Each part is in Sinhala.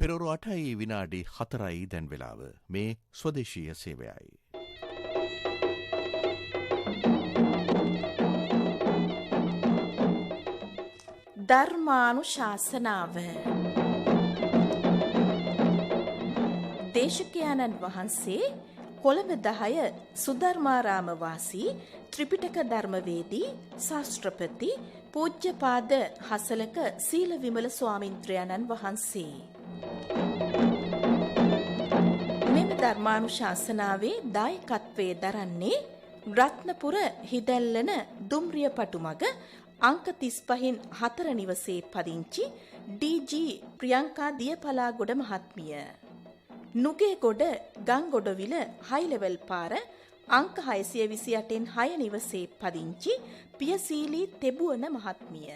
පෙරවරු 8යි විනාඩි 4යි දැන් වෙලාව. මේ ස්වදේශීය සේවයයි. ධර්මානුශාසනාව. දේශකයාණන් වහන්සේ කොළඹ 10 සුධර්මාරාම වාසී ත්‍රිපිටක ධර්මවේදී ශාස්ත්‍රපති පූජ්‍යපාද හසලක සීල විමල ස්වාමින්ද්‍රයන්න් වහන්සේ. මෙම ධර්මානුශාසනාවේ දායකත්වයේ දරන්නේ රත්නපුර හිදැල්ලන දුම්රිය පටුමග අංක 35න් 4 නිවසේ පදිංචි ඩී.ජී. ප්‍රියංකා දියපලාගොඩ මහත්මිය. නුගේගොඩ ගංගොඩවිල හයිලෙවල් පාර අංක 628න් 6 නිවසේ පදිංචි පියසීලී තෙබුවන මහත්මිය.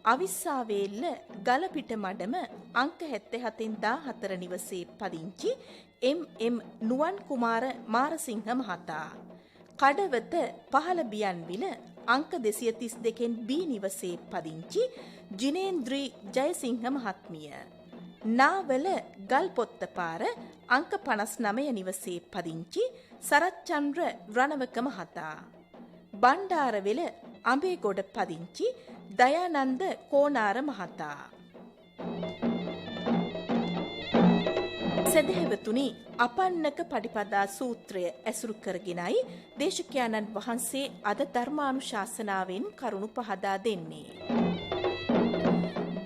අවිස්සාවේල්ල ගලපිට මඩම අංක 77න් 14 නිවසේ පදිංචි එම්.එම්. නුවන් කුමාර මාරසිංහ මහතා. කඩවත පහළ බියන්විල අංක 232න් බී නිවසේ පදිංචි ජිනේන්ද්‍රී ජයසිංහ මහත්මිය. නාවල ගල්පොත්ත පාර අංක 59 නිවසේ පදිංචි සරච්චන්ද්‍ර රණවක මහතා. බණ්ඩාරවෙල අඹේගොඩ පදිංචි දයානන්ද කෝනාර මහතා. සදහැවතුනි, අපන්නක පටිපදා සූත්‍රය ඇසුරු කරගෙනයි දේශකයාණන් වහන්සේ අද ධර්මානුශාසනාවෙන් කරුණු පහදා දෙන්නේ.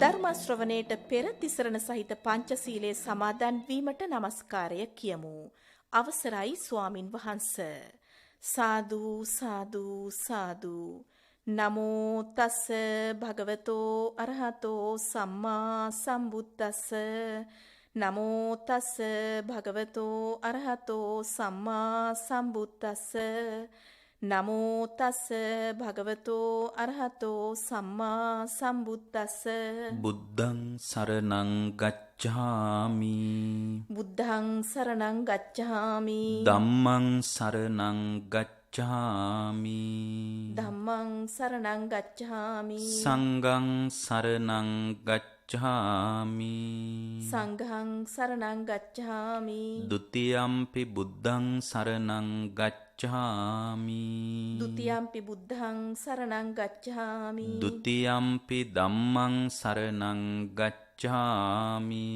ධර්ම ශ්‍රවණයට පෙර තිසරණ සහිත පංචශීලයේ සමාදන් වීමට নমස්කාරය කියමු. අවසරයි ස්වාමින් වහන්සේ. සාදු සාදු සාදු. නමෝ තස්ස භගවතෝ අරහතෝ සම්මා සම්බුද්දස්ස. නමෝ තස්ස භගවතෝ අරහතෝ සම්මා සම්බුද්දස්ස. නමෝ තස්ස භගවතෝ අරහතෝ සම්මා සම්බුද්දස්ස. බුද්ධං සරණං ගච්ඡාමි. බුද්ධං සරණං ගච්ඡාමි. ධම්මං සරණං ගච්ඡාමි. ධම්මං සරණං ගච්ඡාමි. සංඝං සරණං ගච්ඡාමි. සංඝං සරණං ගච්ඡාමි. ဒ ුතියම්පි බුද්ධං සරණං ගච්ඡාමි. ဒ ුතියම්පි බුද්ධං සරණං ගච්ඡාමි. ဒ ුතියම්පි ධම්මං සරණං ගච්ඡාමි.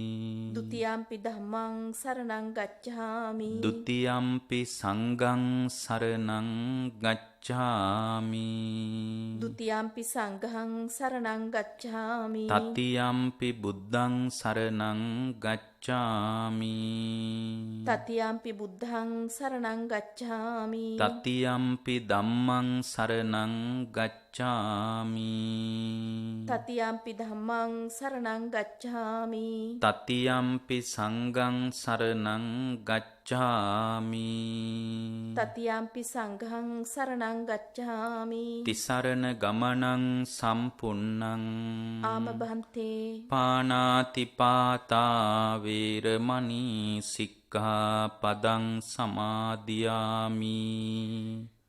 ဒ ුතියම්පි ධම්මං සරණං ගච්ඡාමි. ဒ ුතියම්පි සංඝං සරණං ගච්ඡාමි. ဒ ුතියම්පි සංඝං සරණං ගච්ඡාමි. තතියම්පි බුද්ධං සරණං ගච්ඡාමි. තතියම්පි බුද්ධං සරණං ගච්ඡාමි. තතියම්පි ධම්මං සරණං ගච්ඡාමි. තතියම්පි ධම්මං සරණං ගච්ඡාමි. තතියම්පි සංඝං සරණං ගච්ඡාමි. තතියම්පි සංඝං සරණං ගච්ඡාමි. තිසරණ ගමනං සම්පුන්නං ආම බන්තේ. පානාති පාතා වේරමණී සික්ඛාපදං සමාදියාමි.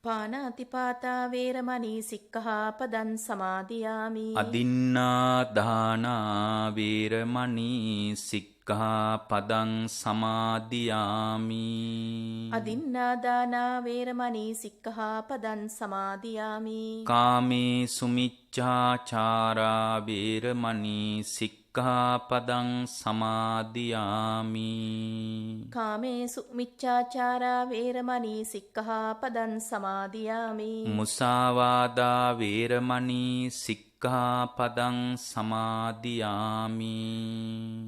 පානාතිපාතා වේරමණී සික්ඛාපදං සමාදියාමි. අදින්නා දානා වේරමණී සික්ඛාපදං සමාදියාමි. අදින්නා දානා වේරමණී සික්ඛාපදං සමාදියාමි. කාමේ සුමිච්ඡාචාරා වේරමණී සික්ඛාපදං සමාදියාමි. කාමේසු මිච්ඡාචාරා වේරමණී සික්ඛාපදං සමාදියාමි. මුසාවාදා වේරමණී සික්ඛාපදං සමාදියාමි.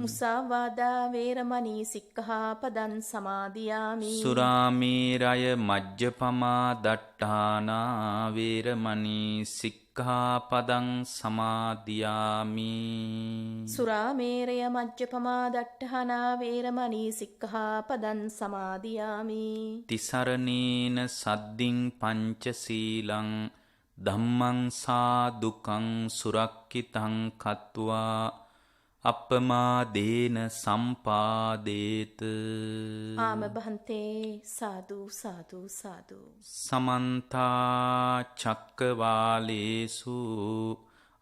මුසාවාදා වේරමණී සික්ඛාපදං සමාදියාමි. සුරාමේරය මජ්ජපමා දට්ඨානා වේරමණී සික්ඛාපදං සමාදියාමි. සුරාමේරය මජ්ජපමා දට්ඨානා වේරමණී සික්ඛාපදං සමාදියාමි. තිසරණේන සද්දින් පංචශීලං ධම්මං සාදුකං සුරක්ඛිතං කତ୍වා අප්පමාදේන සම්පාදේත. ආම බහන්තේ. සාදු සාදු සාදු. සමන්ත චක්කවාලේසු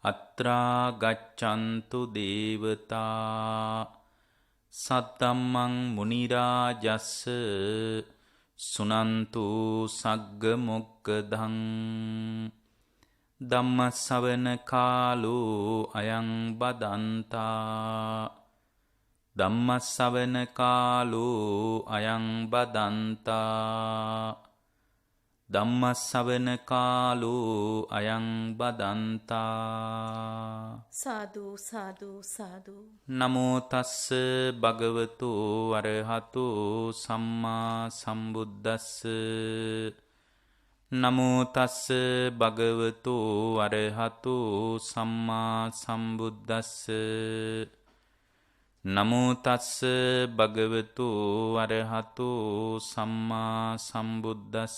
අත්‍රා ගච්ඡන්තු දේවතා සත්තම්මං මුනි රාජස්ස සුනන්තු සග්ග මොක්ඛදං ධම්මස්සවන කාලෝ අයං බදන්තා ධම්මස්සවන කාලෝ අයං බදන්තා ධම්මස්සවන කාලෝ අයං බදන්තා සාදු සාදු සාදු. නමෝ තස්ස භගවතු අරහතෝ සම්මා සම්බුද්දස්ස නමෝ තස්ස භගවතු අරහතෝ සම්මා සම්බුද්දස්ස නමෝ තස්ස භගවතු අරහතෝ සම්මා සම්බුද්දස්ස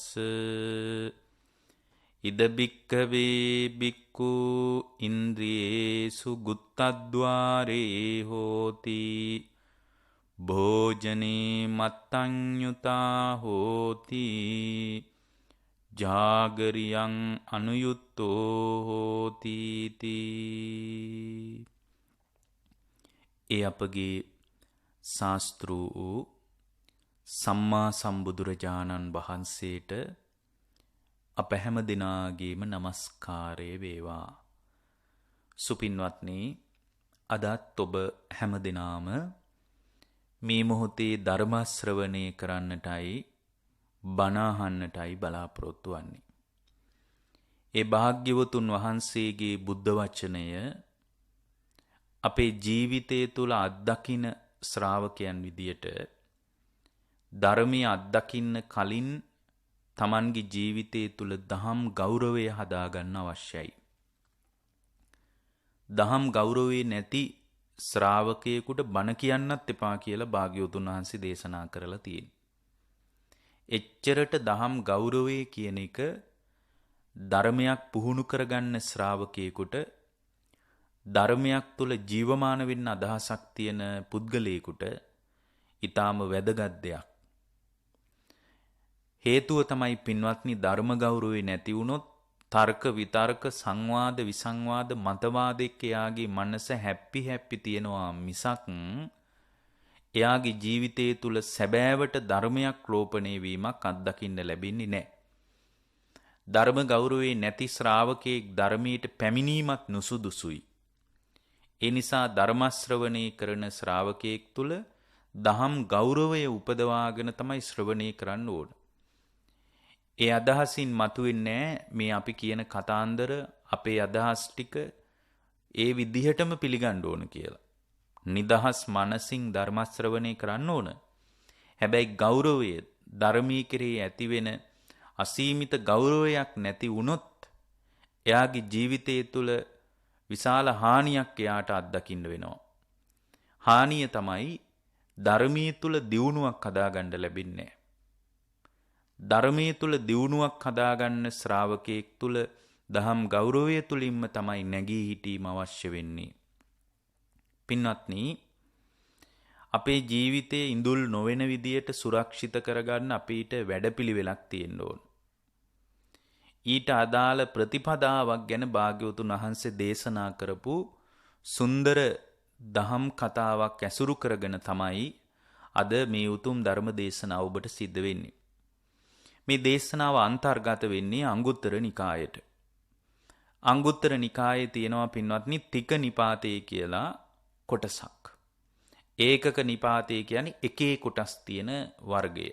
ඉද බික්ඛවේ බික්ඛු ඉන්ද්‍රියේසු ගුත්තද්්වාරේ හෝති භෝජනේ මත්තඤ්ඤුතා හෝති ජාගරියං අනුයුත්තෝ හෝති තී. ඒ අපගේ ශාස්ත්‍රු වූ සම්මා සම්බුදුරජාණන් වහන්සේට අප හැම දිනාගේම নমස්කාරය වේවා. සුපින්වත්නි, අදත් ඔබ හැම දිනාම මේ මොහොතේ ධර්ම ශ්‍රවණය කරන්නටයි බණ අහන්නටයි බලාපොරොත්තු වන්නේ. ඒ භාග්‍යවතුන් වහන්සේගේ බුද්ධ වචනය අපේ ජීවිතය තුළ අත්දකින ශ්‍රාවකයන් විදියට ධර්මය අත්දකින්න කලින් තමන්ගේ ජීවිතය තුළ දහම් ගෞරවය හදාගන්න අවශ්‍යයි. දහම් ගෞරවය නැති ශ්‍රාවකයෙකුට බණ කියන්නත් එපා කියලා භාග්‍යවතුන් වහන්සේ දේශනා කරලා තියෙනවා. එච්චරට දහම් ගෞරවය කියන එක ධර්මයක් පුහුණු කරගන්න ශ්‍රාවකයෙකුට, ධර්මයක් තුළ ජීවමාන වෙන්න අදහසක් තියෙන පුද්ගලයෙකුට ඊටාම වැදගත් දෙයක්. හේතුව තමයි පින්වත්නි, ධර්ම ගෞරවය නැති වුණොත් තර්ක විතර්ක සංවාද විසංවාද මතවාද එක්ක එයාගේ මනස හැප්පි තියෙනවා මිසක් එයාගේ ජීවිතය තුළ සැබෑවට ධර්මයක් රෝපණය වීමක් අත්දකින්න ලැබෙන්නේ නැහැ. ධර්ම ගෞරවයේ නැති ශ්‍රාවකයෙක් ධර්මයට පැමිණීමත් නුසුදුසුයි. ඒ නිසා ධර්ම ශ්‍රවණය කරන ශ්‍රාවකයෙක් තුළ දහම් ගෞරවය උපදවාගෙන තමයි ශ්‍රවණය කරන්න ඕන. ඒ අදහසින් මතුවෙන්නේ මේ අපි කියන කතාන්දර අපේ අදහස් ටික ඒ විදිහටම පිළිගන්න ඕන කියලා. නිදහස් මනසින් ධර්ම ශ්‍රවණය කරන්න ඕන. හැබැයි ගෞරවය ධර්මී කෙරෙහි ඇතිවෙන අසීමිත ගෞරවයක් නැති වුණොත් එයාගේ ජීවිතය තුළ විශාල හානියක් එයාට අත්දකින්න වෙනවා. හානිය තමයි ධර්මයේ තුල දියුණුවක් හදාගන්න ලැබෙන්නේ නැහැ. ධර්මයේ තුල දියුණුවක් හදාගන්න ශ්‍රාවකයෙක් තුල දහම් ගෞරවය තුලින්ම තමයි නැගී හිටීම අවශ්‍ය වෙන්නේ. පින්වත්නි, අපේ ජීවිතයේ ඉඳුල් නොවන විදියට සුරක්ෂිත කරගන්න අපිට වැඩපිළිවෙලක් තියෙන්න ඕන. ඊට අදාළ ප්‍රතිපදාවක් ගැන භාග්‍යවතුන් වහන්සේ දේශනා කරපු සුන්දර දහම් කතාවක් ඇසුරු කරගෙන තමයි අද මේ උතුම් ධර්ම දේශනාව ඔබට සිද්ධ වෙන්නේ. මේ දේශනාව අන්තර්ගත වෙන්නේ අංගුත්තර නිකායට. අංගුත්තර නිකායේ තියෙනවා පින්වත්නි තික නිපාතේ කියලා කොටසක්. ඒකක නිපාතේ කියන්නේ එකේ කොටස් තියෙන වර්ගය.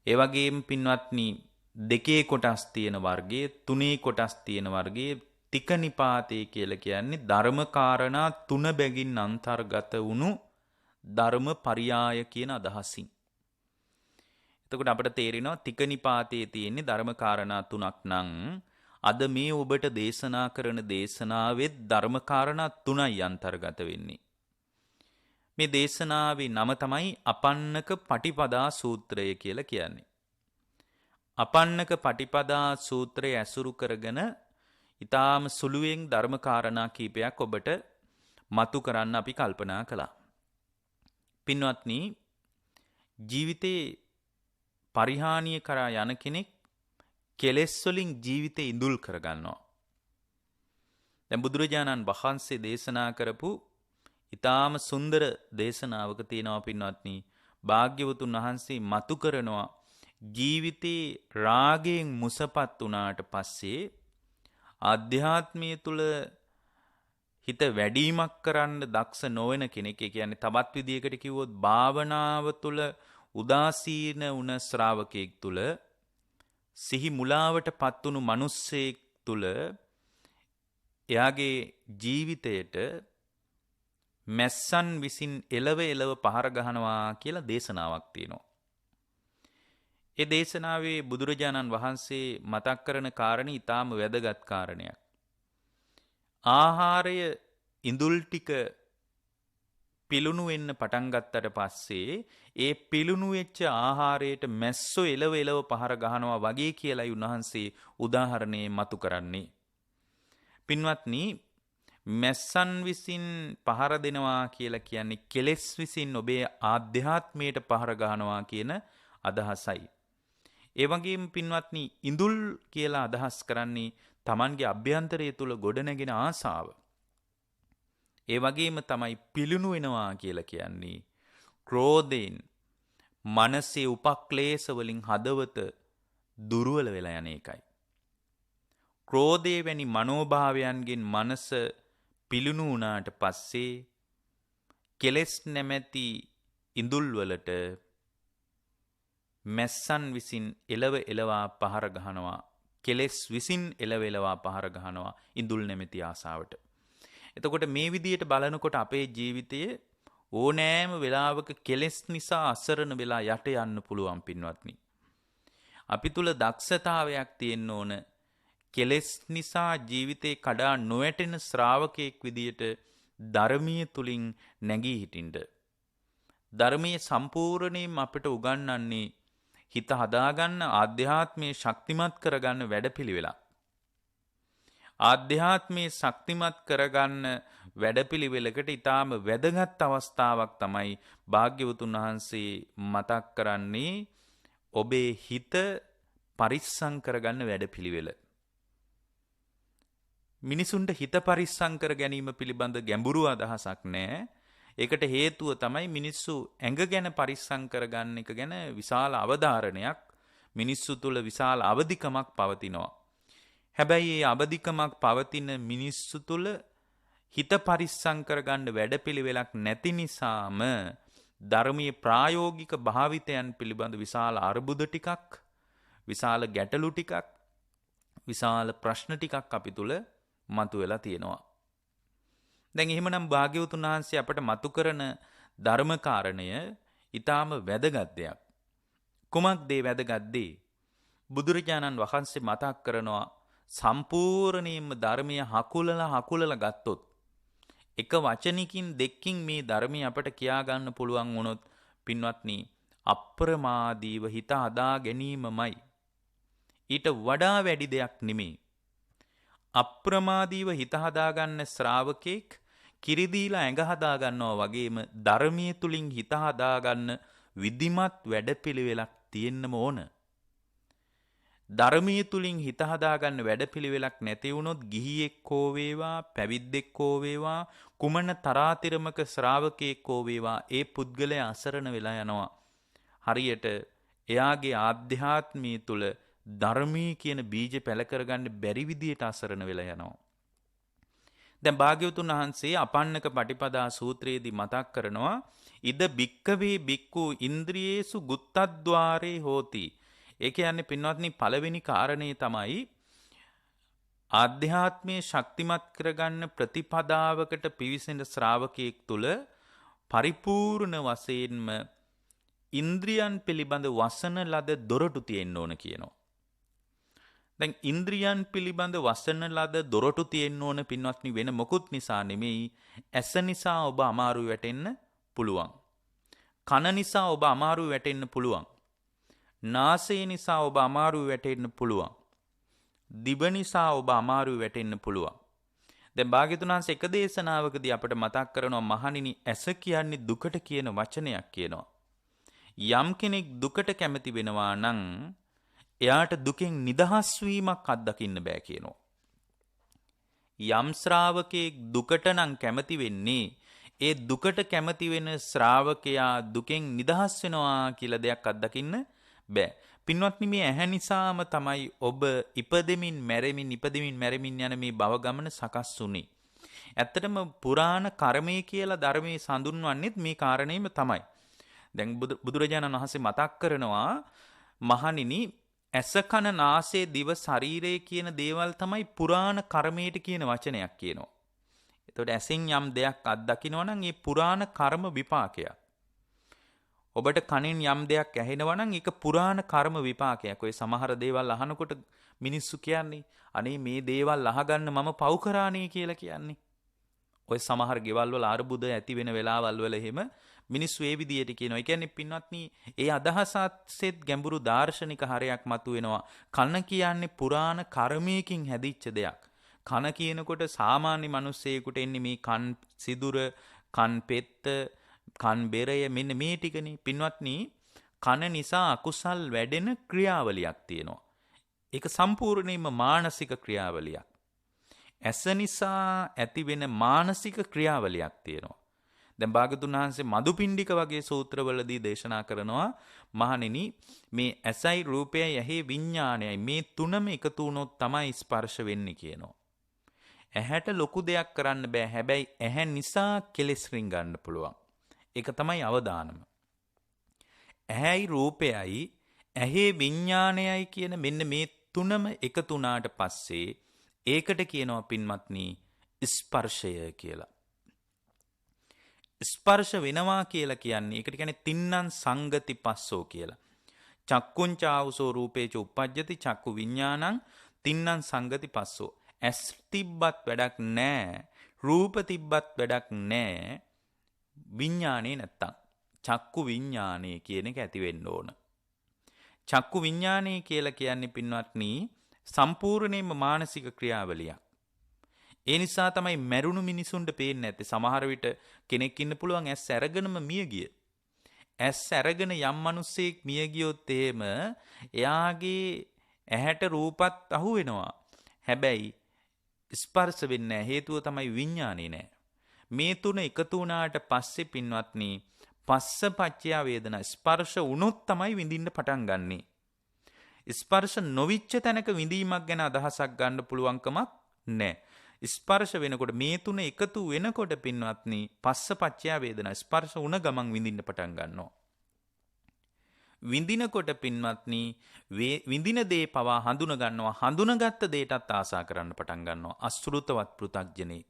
ඒ වගේම පින්වත්නි දෙකේ කොටස් තියෙන වර්ගයේ, තුනේ කොටස් තියෙන වර්ගයේ තික නිපාතේ කියලා කියන්නේ ධර්ම කාරණා තුන බැගින් අන්තර්ගත වුණු ධර්ම පරියාය කියන අදහසින්. එතකොට අපිට තේරෙනවා තික නිපාතේ තියෙන්නේ ධර්ම කාරණා තුනක් නම් අද මේ ඔබට දේශනා කරන දේශනාවෙත් ධර්ම කාරණා තුනයි අන්තර්ගත වෙන්නේ. මේ දේශනාවේ නම තමයි අපන්නක පටිපදා සූත්‍රය කියලා කියන්නේ. අපන්නක පටිපදා සූත්‍රය ඇසුරු කරගෙන ඊටාම සුළුවෙන් ධර්ම කාරණා කීපයක් ඔබට මතු කරන්න අපි කල්පනා කළා. පින්වත්නි, ජීවිතේ පරිහානිය කරා යන කෙනෙක් කෙලෙස් වලින් ජීවිතේ ඉඳුල් කරගන්නවා. දැන් බුදුරජාණන් වහන්සේ දේශනා කරපු ඊටාම සුන්දර දේශනාවක තියෙනවා පින්වත්නි. භාග්‍යවතුන් වහන්සේ මතු කරනවා ජීවිතේ රාගයෙන් මුසපත් වුණාට පස්සේ ආධ්‍යාත්මය තුල හිත වැඩිමක් කරන්න දක්ෂ නොවන කෙනෙක්, ඒ කියන්නේ තවත් විදියකට කිව්වොත් භාවනාව තුල උදාසීන වුණ ශ්‍රාවකයෙක් තුල, සිහි මුලාවටපත් වුණු මිනිස්සෙක් තුල එයාගේ ජීවිතයට මැස්සන් විසින් එලව පහර ගහනවා කියලා දේශනාවක් තියෙනවා. ඒ දේශනාවේ බුදුරජාණන් වහන්සේ මතක් කරන කාරණේ ඊටාම වැදගත් කාරණයක්. ආහාරය ඉඳුල් ටික පිලුණු වෙන්න පටන් ගත්තට පස්සේ ඒ පිලුණු වෙච්ච ආහාරයට මැස්සෝ එලව පහර ගහනවා වගේ කියලායි උන්වහන්සේ උදාහරණේ මතු කරන්නේ. පින්වත්නි, මැස්සන් විසින් පහර දෙනවා කියලා කියන්නේ කෙලෙස් විසින් ඔබේ ආධ්‍යාත්මයට පහර ගහනවා කියන අදහසයි. ඒ වගේම පින්වත්නි, ඉඳුල් කියලා අදහස් කරන්නේ Tamanගේ අභ්‍යන්තරය තුල ගොඩනැගෙන ආසාව. ඒ වගේම තමයි පිලුණු වෙනවා කියලා කියන්නේ ක්‍රෝධයෙන්, මනසේ උපක්ලේශ වලින් හදවත දුර්වල වෙලා යන එකයි. ක්‍රෝධය වැනි මනෝභාවයන්ගෙන් මනස පිලුණු වුණාට පස්සේ කෙලෙස් නැමැති ඉඳුල් වලට මැස්සන් විසින් එලවා පහර ගහනවා. කෙලෙස් විසින් එලවා පහර ගහනවා ඉඳුල් නැමැති ආසාවට. එතකොට මේ විදියට බලනකොට අපේ ජීවිතයේ ඕනෑම වෙලාවක කෙලෙස් නිසා අසරණ වෙලා යට යන්න පුළුවන් පින්වත්නි. අපි තුල දක්ෂතාවයක් තියෙන්න ඕන. කෙලෙස් නිසා ජීවිතේ කඩා නොවැටෙන ශ්‍රාවකයෙක් විදියට ධර්මීය තුලින් නැගී හිටින්න. ධර්මයේ සම්පූර්ණයෙන්ම අපිට උගන්වන්නේ හිත හදාගන්න, ආධ්‍යාත්මයේ ශක්තිමත් කරගන්න වැඩපිළිවෙලක්. ආධ්‍යාත්මයේ ශක්තිමත් කරගන්න වැඩපිළිවෙලකට ඊටාම වැදගත් අවස්ථාවක් තමයි භාග්‍යවතුන් වහන්සේ මතක් කරන්නේ ඔබේ හිත පරිස්සම් කරගන්න වැඩපිළිවෙල. මිනිසුන්ට හිත පරිස්සම් කර ගැනීම පිළිබඳ ගැඹුරු අදහසක් නැහැ. ඒකට හේතුව තමයි මිනිස්සු ඇඟ ගැන පරිස්සම් කරගන්න එක ගැන විශාල අවධාරණයක් මිනිස්සු තුල විශාල අවදිකමක් පවතිනවා. හැබැයි මේ අවදිකමක් පවතින මිනිස්සු තුල හිත පරිස්සම් කරගන්න වැඩපිළිවෙලක් නැති නිසාම ධර්මීය ප්‍රායෝගික භාවිතයන් පිළිබඳ විශාල අර්බුද ටිකක්, විශාල ගැටලු ටිකක්, විශාල ප්‍රශ්න ටිකක් අපි තුල මතුවලා තියෙනවා. දැන් එහෙමනම් භාග්‍යවතුන් වහන්සේ අපට මතු කරන ධර්ම කාරණය ඊටාම වැදගත් දෙයක්. කුමක්ද ඒ වැදගත් දේ? බුදුරජාණන් වහන්සේ මතක් කරනවා සම්පූර්ණයෙන්ම ධර්මීය හකුලලා ගත්තොත්, එක වචනකින් දෙකකින් මේ ධර්මය අපට කියා ගන්න පුළුවන් වුණොත් පින්වත්නි, අප්‍රමාදීව හිත හදා ගැනීමමයි. ඊට වඩා වැඩි දෙයක් නෙමෙයි. අප්‍රමාදීව හිත හදාගන්න ශ්‍රාවකෙක් කිරිදීලා ඇඟ හදා ගන්නවා වගේම ධර්මයේ තුලින් හිත හදාගන්න විධිමත් වැඩපිළිවෙලක් තියෙන්නම ඕන. ධර්මයේ තුලින් හිත හදාගන්න වැඩපිළිවෙලක් නැති වුණොත් ගිහියෙක් හෝ වේවා, පැවිද්දෙක් හෝ වේවා, කුමන තරාතිරමක ශ්‍රාවකයෙක් හෝ වේවා, ඒ පුද්ගලයා අසරණ වෙලා යනවා. හරියට එයාගේ ආධ්‍යාත්මය තුල ධර්මී කියන බීජ පැල කරගන්න බැරි විදියට අසරණ වෙලා යනවා. දැන් භාග්‍යවතුන් වහන්සේ අපන්නක පටිපදා සූත්‍රයේදී මතක් කරනවා ඉද බික්කවේ බික්කු ඉන්ද්‍රියේසු ගුත්තද්්වාරේ හෝති. ඒ කියන්නේ පින්වත්නි, පළවෙනි කාරණේ තමයි ආධ්‍යාත්මයේ ශක්තිමත් කරගන්න ප්‍රතිපදාවකට පිවිසෙන ශ්‍රාවකයෙක් තුල පරිපූර්ණ වශයෙන්ම ඉන්ද්‍රියන් පිළිබඳ වසන ලද දොරටු තියෙන්න ඕන කියනවා. දැන් ඉන්ද්‍රියන් පිළිබඳ වසන ලද දොරටු තියෙන්න ඕන පින්වත්නි, වෙන මොකුත් නිසා නෙමෙයි. ඇස නිසා ඔබ අමාරු වැටෙන්න පුළුවන්. කන නිසා ඔබ අමාරු වැටෙන්න පුළුවන්. නාසය නිසා ඔබ අමාරු වැටෙන්න පුළුවන්. දිව නිසා ඔබ අමාරු වැටෙන්න පුළුවන්. දැන් භාග්‍යවතුන් වහන්සේ එක දේශනාවකදී අපට මතක් කරනවා, මහණෙනි, ඇස කියන්නේ දුකට කියන වචනයක් කියනවා. යම් කෙනෙක් දුකට කැමති වෙනවා නම් එයාට දුකෙන් නිදහස් වීමක් අත්දකින්න බෑ කියනවා. යම් ශ්‍රාවකෙක් දුකට නම් කැමති වෙන්නේ ඒ දුකට කැමති වෙන ශ්‍රාවකයා දුකෙන් නිදහස් වෙනවා කියලා දෙයක් අත්දකින්න බෑ. පින්වත්නි මේ ඇහැ නිසාම තමයි ඔබ ඉපදෙමින් මැරෙමින් යන මේ භව ගමන සකස් වුනේ. ඇත්තටම පුරාණ කර්මය කියලා ධර්මයේ සඳුන්වන්නේත් මේ කාරණේම තමයි. දැන් බුදුරජාණන් වහන්සේ මතක් කරනවා මහණෙනි ඇස කන නාසය දිව ශරීරය කියන දේවල් තමයි පුරාණ කර්මයට කියන වචනයක් කියනවා. එතකොට ඇසෙන් යම් දෙයක් අත්දකිනවා නම් ඒ පුරාණ කර්ම විපාකයක්. ඔබට කනෙන් යම් දෙයක් ඇහෙනවා නම් ඒක පුරාණ කර්ම විපාකයක්. ඔය සමහර දේවල් අහනකොට මිනිස්සු කියන්නේ අනේ මේ දේවල් අහගන්න මම පව් කරානේ කියලා කියන්නේ. ඔය සමහර ගෙවල් වල අරුබුද ඇති වෙන වෙලාවල් වල එහෙම මිනිස්සු ඒ විදියට කියනවා. ඒ කියන්නේ පින්වත්නි ඒ අදහසත් ගැඹුරු දාර්ශනික හරයක් මතුවෙනවා. කන කියන්නේ පුරාණ කර්මයකින් හැදිච්ච දෙයක්. කන කියනකොට සාමාන්‍ය මිනිස්සෙකුට එන්නේ මේ කන් සිදුර, කන් පෙත්ත, කන් බෙරය මෙන්න මේ ටිකනේ. පින්වත්නි කන නිසා අකුසල් වැඩෙන ක්‍රියාවලියක් තියෙනවා. ඒක සම්පූර්ණයෙන්ම මානසික ක්‍රියාවලියක්. ඇස නිසා ඇති වෙන මානසික ක්‍රියාවලියක් තියෙනවා. දැන් භාගතුන් වහන්සේ මදුපිණ්ඩික වගේ සූත්‍රවලදී දේශනා කරනවා මහණෙනි මේ ඇසයි රූපයයි ඇහි විඥානයයි මේ තුනම එකතු වුණොත් තමයි ස්පර්ශ වෙන්නේ කියනවා. ඇහැට ලොකු දෙයක් කරන්න බෑ. හැබැයි ඇහැ නිසා කෙලෙස් රින්ගන්න පුළුවන්. ඒක තමයි අවදානම. ඇහැයි රූපයයි ඇහි විඥානයයි කියන මෙන්න මේ තුනම එකතු වුණාට පස්සේ ඒකට කියනවා පින්වත්නි ස්පර්ශය කියලා. ස්පර්ශ වෙනවා කියලා කියන්නේ ඒකට කියන්නේ තින්නං සංගති පස්සෝ කියලා. චක්කුං චාවසෝ රූපේච උප්පජ්ජති චක්කු විඥානං තින්නං සංගති පස්සෝ. ඇස් තිබ්බත් වැඩක් නැහැ. රූප තිබ්බත් වැඩක් නැහැ. විඥානේ නැත්තම් චක්කු විඥානේ කියන එක ඇති වෙන්න ඕන. චක්කු විඥානේ කියලා කියන්නේ පින්වත්නි සම්පූර්ණයෙන්ම මානසික ක්‍රියාවලියක්. ඒ නිසා තමයි මැරුණු මිනිසුන්ට පේන්නේ නැත්තේ. සමහර විට කෙනෙක් ඉන්න පුළුවන් ඇස් අරගෙනම මිය ගිය. ඇස් අරගෙන යම් මිනිස්සෙක් මිය ගියොත් එහෙම එයාගේ ඇහැට රූපත් අහු වෙනවා. හැබැයි ස්පර්ශ වෙන්නේ නැහැ. හේතුව තමයි විඥානේ නැහැ. මේ තුන එකතු වුණාට පස්සේ පින්වත්නි පස්සපච්චය වේදනා ස්පර්ශ වුණොත් තමයි විඳින්න පටන් ගන්නෙ. ස්පර්ශ නොවිච්ච තැනක විඳීමක් ගැන අදහසක් ගන්න පුළුවන්කමක් නැහැ. ස්පර්ශ වෙනකොට මේ තුන එකතු වෙනකොට පින්වත්නි පස්සපච්චය වේදනා ස්පර්ශ වුණ ගමන් විඳින්න පටන් ගන්නවා. විඳිනකොට පින්වත්නි විඳින දේ පවා හඳුන ගන්නවා. හඳුනගත්ත දේටත් ආසා කරන්න පටන් ගන්නවා. අසෘතවත් පෘථග්ජනේ.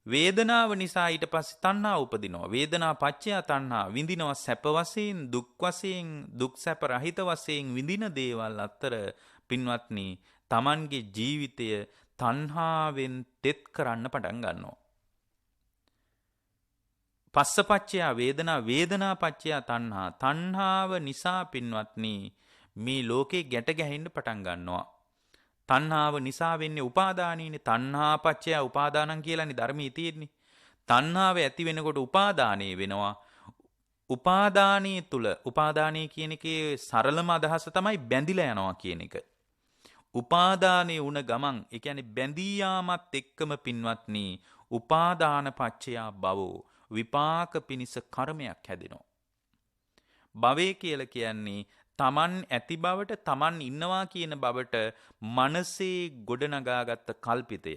වේදනාව නිසා ඊට පස්සේ තණ්හා උපදිනවා. වේදනා පච්චය තණ්හා විඳිනවා සැප වශයෙන්, දුක් වශයෙන්, දුක් සැප රහිත වශයෙන් විඳින දේවල් අතර පින්වත්නි Tamanගේ ජීවිතය තණ්හාවෙන් තෙත් කරන්න පටන් ගන්නවා. පස්සපච්චය වේදනා, වේදනා පච්චය තණ්හා. තණ්හාව නිසා පින්වත්නි මේ ලෝකේ ගැට ගැහෙන්න පටන් ගන්නවා. තණ්හාව නිසා වෙන්නේ උපාදානීනේ. තණ්හා පච්චය උපාදානං කියලානේ ධර්මයේ තියෙන්නේ. තණ්හාව ඇති වෙනකොට උපාදානයේ වෙනවා. උපාදානයේ තුල උපාදානයේ කියන එකේ සරලම අදහස තමයි බැඳිලා යනවා කියන එක. උපාදානයේ වුණ ගමන් ඒ කියන්නේ බැඳී යාමත් එක්කම පින්වත්නි උපාදාන පච්චය භවෝ විපාක පිනිස කර්මයක් හැදෙනවා. භවය කියලා කියන්නේ තමන් ඇති බවට, තමන් ඉන්නවා කියන බවට මනසේ ගොඩනගාගත්ත කල්පිතය.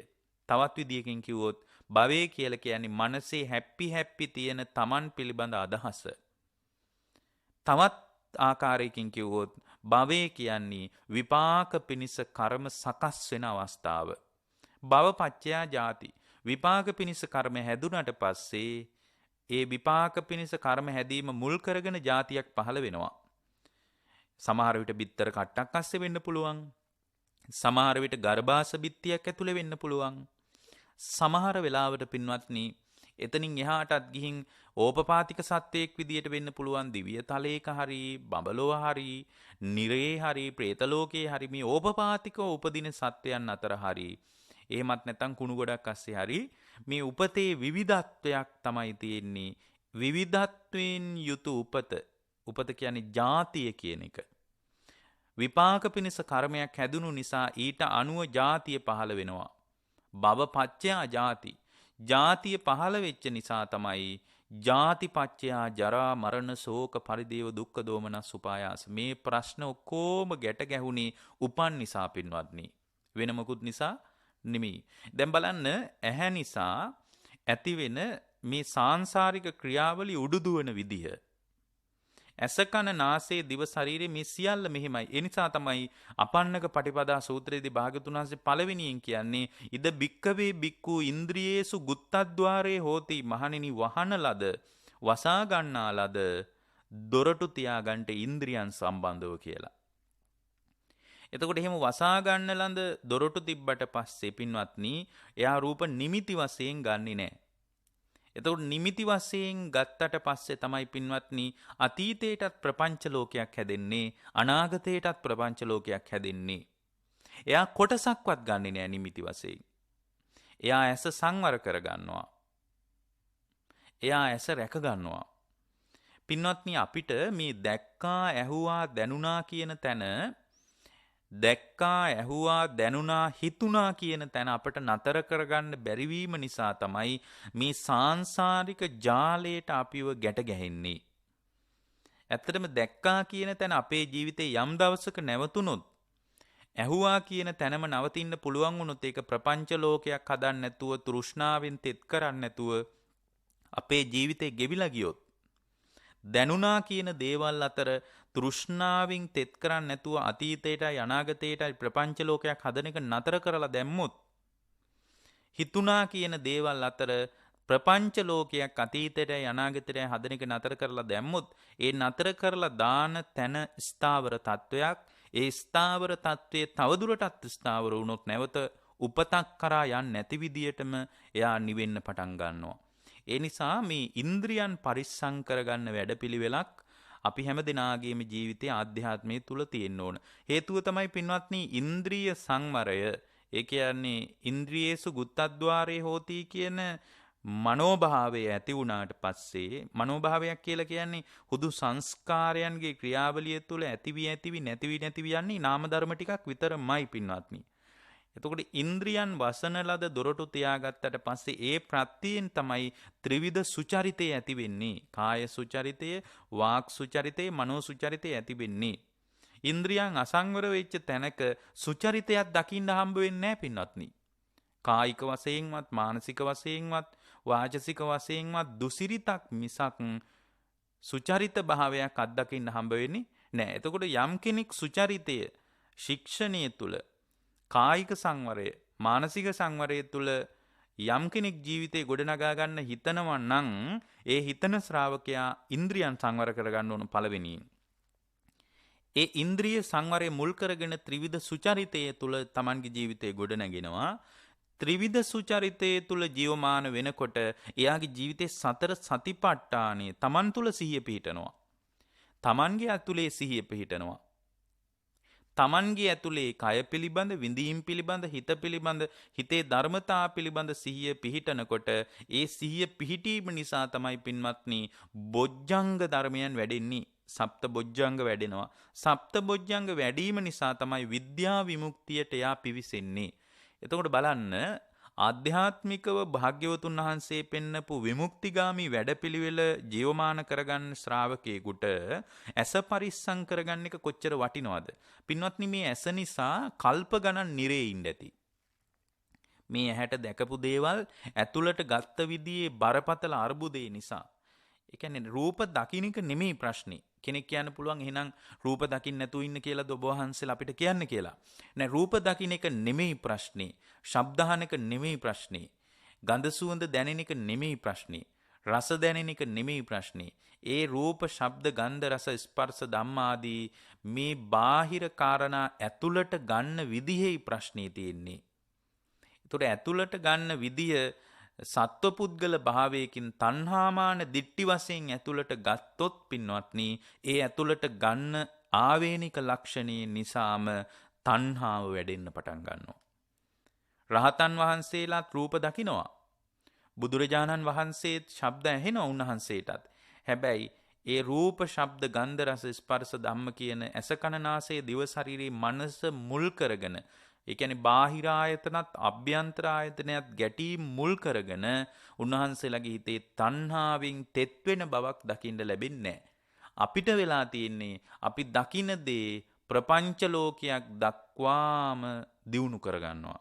තවත් විදියකින් කිව්වොත් භවය කියලා කියන්නේ මනසේ හැපි තියෙන තමන් පිළිබඳ අදහස. තවත් ආකාරයකින් කිව්වොත් භවය කියන්නේ විපාක පිනිස කර්ම සකස් වෙන අවස්ථාව. භවපච්චයා ජාති. විපාක පිනිස කර්ම හැදුනට පස්සේ ඒ විපාක පිනිස කර්ම හැදීම මුල් කරගෙන ජාතියක් පහළ වෙනවා. සමහර විට බිත්තර කට්ටක් අස්සේ වෙන්න පුළුවන්. සමහර විට ගර්භාෂ බිත්තියක් ඇතුලේ වෙන්න පුළුවන්. සමහර වෙලාවට පින්වත්නි එතනින් එහාටත් ගිහින් ඕපපාතික සත්වයක් විදියට වෙන්න පුළුවන්. දිව්‍ය තලයක හරි, බඹලොව හරි, නිරේ හරි, പ്രേත ලෝකේ හරි මේ ඕපපාතික උපදින සත්වයන් අතර හරි. එහෙමත් නැත්නම් කුණු ගොඩක් අස්සේ හරි මේ උපතේ විවිධත්වයක් තමයි තියෙන්නේ. විවිධත්වයෙන් යුතු උපත. උපත කියන්නේ ජාතිය කියන එක. විපාක පිණිස කර්මයක් හැදුණු නිසා ඊට අනුව ජාතිය පහළ වෙනවා. භව පච්චය ජාති. ජාතිය පහළ වෙච්ච නිසා තමයි ජාතිපච්චයා ජරා මරණ ශෝක පරිදේව දුක්ඛ දෝමනස් උපායාස මේ ප්‍රශ්න ඔක්කොම ගැට ගැහුනේ උපන් නිසා පින්වත්නි. වෙන මොකුත් නිසා නෙමෙයි. දැන් බලන්න ඇහැ නිසා ඇතිවෙන මේ සාංශාරික ක්‍රියාවලිය උඩුදුවන විදිහ. ඇස කන නාසය දිව ශරීරය මේ සියල්ල මෙහිමයි. ඒ නිසා තමයි අපන්නක පටිපදා සූත්‍රයේදී භාග්‍යවතුන් වහන්සේ පළවෙනියෙන් කියන්නේ ඉද බික්කවේ බික්කු ඉන්ද්‍රියේසු ගුත්තද්්වාරේ හෝති මහණෙනි වහන ලද වසා ගන්නා ලද දොරටු තියාගන්ට ඉන්ද්‍රියන් සම්බන්ධව කියලා. එතකොට එහෙම වසා ගන්න ලඳ දොරටු තිබ්බට පස්සේ පින්වත්නි එයා රූප නිමිති වශයෙන් ගන්නෙ නෑ. එතකොට නිමිති වශයෙන් ගත්තට පස්සේ තමයි පින්වත්නි අතීතයටත් ප්‍රපංච ලෝකයක් හැදෙන්නේ අනාගතයටත් ප්‍රපංච ලෝකයක් හැදෙන්නේ. එයා කොටසක්වත් ගන්නෙ නෑ නිමිති වශයෙන්. එයා ඇස සංවර කරගන්නවා. එයා ඇස රැක ගන්නවා. පින්වත්නි අපිට මේ දැක්කා ඇහුවා දැනුණා කියන තැන දැක්කා ඇහුවා දැනුණා හිතුණා කියන තැන අපට නතර කරගන්න බැරිවීම නිසා තමයි මේ සාංශාරික ජාලයට අපිව ගැට ගැහෙන්නේ. ඇත්තටම දැක්කා කියන තැන අපේ ජීවිතේ යම් දවසක නැවතුනොත් ඇහුවා කියන තැනම නවතින්න පුළුවන් වුණොත් ඒක ප්‍රපංච ලෝකයක් හදන්න නැතුව තෘෂ්ණාවෙන් තෙත් කරන්න නැතුව අපේ ජීවිතේ ගෙවිලා ගියොත් දැනුණා කියන දේවල් අතර තෘෂ්ණාවෙන් තෙත් කරන්න නැතුව අතීතයටයි අනාගතයටයි ප්‍රපංච ලෝකයක් හදන එක නතර කරලා දැම්මොත් හිතුණා කියන දේවල් අතර ප්‍රපංච ලෝකයක් අතීතයටයි අනාගතයටයි හදන එක නතර කරලා දැම්මොත් ඒ නතර කරලා දාන තැන ස්ථාවර තත්වයක් ඒ ස්ථාවර තත්වයේ තවදුරටත් ස්ථාවර වුණොත් නැවත උපතක් කරා යන්නේ නැති විදියටම එයා නිවෙන්න පටන් ගන්නවා. ඒ නිසා මේ ඉන්ද්‍රියන් පරිස්සම් කරගන්න වැඩපිළිවෙලක් අපි හැම දිනාගේම ජීවිතයේ ආධ්‍යාත්මයේ තුල තියෙන්න ඕන. හේතුව තමයි පින්වත්නි ඉන්ද්‍රිය සංවරය. ඒ කියන්නේ ඉන්ද්‍රියේසු ගුත්තද්්වාරේ හෝති කියන මනෝභාවය ඇති වුණාට පස්සේ මනෝභාවයක් කියලා කියන්නේ හුදු සංස්කාරයන්ගේ ක්‍රියාවලිය තුල ඇතිවි නැතිවි යන්නේ නාම ධර්ම ටිකක් විතරමයි පින්වත්නි. එතකොට ඉන්ද්‍රියන් වසන ලද දොරටු තියාගත්තට පස්සේ ඒ ප්‍රත්‍යයෙන් තමයි ත්‍රිවිධ සුචරිතය ඇති වෙන්නේ. කාය සුචරිතය, වාක් සුචරිතය, මනෝ සුචරිතය ඇති වෙන්නේ. ඉන්ද්‍රියන් අසංවර වෙච්ච තැනක සුචරිතයක් දකින්න හම්බ වෙන්නේ නැහැ පින්වත්නි. කායික වශයෙන්වත්, මානසික වශයෙන්වත්, වාචසික වශයෙන්වත් දුසිරිතක් මිසක් සුචරිත භාවයක් අත්දකින්න හම්බ වෙන්නේ නැහැ. එතකොට යම් කෙනෙක් සුචරිතය ශික්ෂණය තුල කායික සංවරය මානසික සංවරය තුළ යම් කෙනෙක් ජීවිතේ ගොඩනගා ගන්න හිතනවා නම් ඒ හිතන ශ්‍රාවකයා ඉන්ද්‍රියන් සංවර කරගන්න ඕන පළවෙනියෙන්. ඒ ඉන්ද්‍රිය සංවරය මුල් කරගෙන ත්‍රිවිධ සුචරිතය තුළ Tamanගේ ජීවිතේ ගොඩනගෙනවා. ත්‍රිවිධ සුචරිතය තුළ ජීවමාන වෙනකොට එයාගේ ජීවිතේ සතර සතිපට්ඨානෙ Taman තුළ සිහිය පිහිටනවා. Tamanගේ ඇතුලේ සිහිය පිහිටනවා. තමන්ගේ ඇතුලේ කය පිළිබඳ, විඳීම් පිළිබඳ, හිත පිළිබඳ, හිතේ ධර්මතා පිළිබඳ සිහිය පිහිටනකොට ඒ සිහිය පිහිටීම නිසා තමයි පින්වත්නි බොජ්ජංග ධර්මයන් වැඩෙන්නේ. සප්ත බොජ්ජංග වැඩෙනවා. සප්ත බොජ්ජංග වැඩිම නිසා තමයි විද්‍යා විමුක්තියට යා පිවිසෙන්නේ. එතකොට බලන්න ආධ්‍යාත්මිකව භාග්‍යවතුන් වහන්සේ පෙන්නපු විමුක්තිගාමි වැඩපිළිවෙල ජීවමාන කරගන්න ශ්‍රාවකයෙකුට ඇස පරිස්සම් කරගන්න එක කොච්චර වටිනවද? පින්වත්නි මේ ඇස නිසා කල්ප ගණන් නිරේ ඉන්න ඇති. මේ ඇහැට දැකපු දේවල් ඇතුළට ගත්ත විදිහේ බරපතල අර්බුදේ නිසා. ඒ කියන්නේ රූප දකින්න එක නෙමෙයි ප්‍රශ්නේ. කෙනෙක් කියන්න පුළුවන් එහෙනම් රූප දකින්න නැතුව ඉන්න කියලාද ඔබ වහන්සේලා අපිට කියන්න කියලා. නෑ රූප දකින්න එක නෙමෙයි ප්‍රශ්නේ. ශබ්ද අහන එක නෙමෙයි ප්‍රශ්නේ. ගඳ සුවඳ දැනෙන එක නෙමෙයි ප්‍රශ්නේ. රස දැනෙන එක නෙමෙයි ප්‍රශ්නේ. ඒ රූප, ශබ්ද, ගන්ධ, රස, ස්පර්ශ ධම්මාදී මේ බාහිර කාරණා ඇතුළට ගන්න විදිහේ ප්‍රශ්නේ තියෙන්නේ. ඒතකොට ඇතුළට ගන්න විදිය සත්වපුද්ගල භාවයකින් තණ්හාමාන දිට්ටි වශයෙන් ඇතුළට ගත්තොත් පින්වත්නි ඒ ඇතුළට ගන්න ආවේනික ලක්ෂණේ නිසාම තණ්හාව වැඩෙන්න පටන් ගන්නවා. රහතන් වහන්සේලාත් රූප දකිනවා. බුදුරජාණන් වහන්සේත් ශබ්ද ඇහෙනවා උන්වහන්සේටත්. හැබැයි ඒ රූප, ශබ්ද, ගන්ධ, රස, ස්පර්ශ ධම්ම කියන ඇස කන නාසය දිව ශරීරේ මනස මුල් කරගෙන ඒ කියන්නේ බාහිර ආයතනත් අභ්‍යන්තර ආයතනයත් ගැටීම් මුල් කරගෙන උන්වහන්සේලාගේ හිතේ තණ්හාවෙන් තෙත් වෙන බවක් දකින්න ලැබෙන්නේ අපිට වෙලා තියෙන්නේ අපි දකින දේ ප්‍රපංච ලෝකයක් දක්වාම දියුණු කරගන්නවා.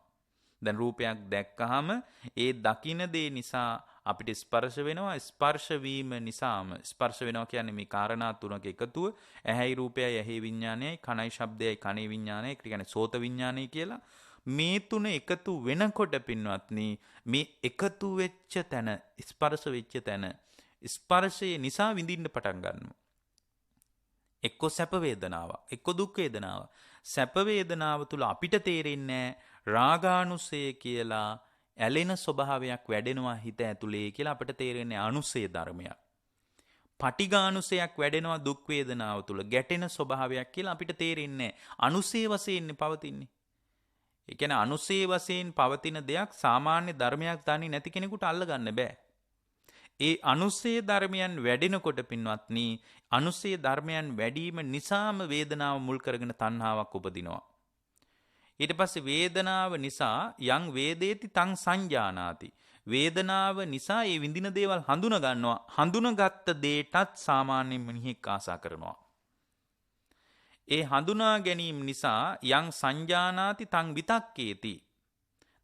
දැන් රූපයක් දැක්කහම ඒ දකින දේ නිසා අපිට ස්පර්ශ වෙනවා. ස්පර්ශ වීම නිසාම ස්පර්ශ වෙනවා කියන්නේ මේ කාරණා තුනක එකතුව. ඇහැයි රූපයයි ඇහි විඥානයයි, කනයි ශබ්දයයි කනේ විඥානයයි, ඒ කියන්නේ සෝත විඥානයයි කියලා. මේ තුන එකතු වෙනකොට පින්වත්නි මේ එකතු වෙච්ච තැන, ස්පර්ශ වෙච්ච තැන ස්පර්ශය නිසා විඳින්න පටන් ගන්නවා. එක්ක සැප වේදනාවක්, එක්ක දුක් වේදනාවක්. සැප වේදනාව තුල අපිට තේරෙන්නේ රාගානුසය කියලා ඇලෙන ස්වභාවයක් වැඩෙනවා හිත ඇතුලේ කියලා අපිට තේරෙන්නේ අනුසය ධර්මයක්. පටිඝානුසයක් වැඩෙනවා දුක් වේදනාව තුල ගැටෙන ස්වභාවයක් කියලා අපිට තේරෙන්නේ අනුසය වශයෙන් පවතින්නේ. ඒ කියන්නේ අනුසය වශයෙන් පවතින දෙයක් සාමාන්‍ය ධර්මයක් දන්නේ නැති කෙනෙකුට අල්ලගන්න බෑ. ඒ අනුසය ධර්මයන් වැඩෙනකොට පින්වත්නි අනුසය ධර්මයන් වැඩිම නිසාම වේදනාව මුල් කරගෙන තණ්හාවක් උපදිනවා. ඊට පස්සේ වේදනාව නිසා යං වේදේති තං සංජානාති. වේදනාව නිසා ඒ විඳින දේවල් හඳුන ගන්නවා. හඳුනගත්ත දේටත් සාමාන්‍ය මිනිහෙක් ආසා කරනවා. ඒ හඳුනා ගැනීම නිසා යං සංජානාති තං විතක්කේති.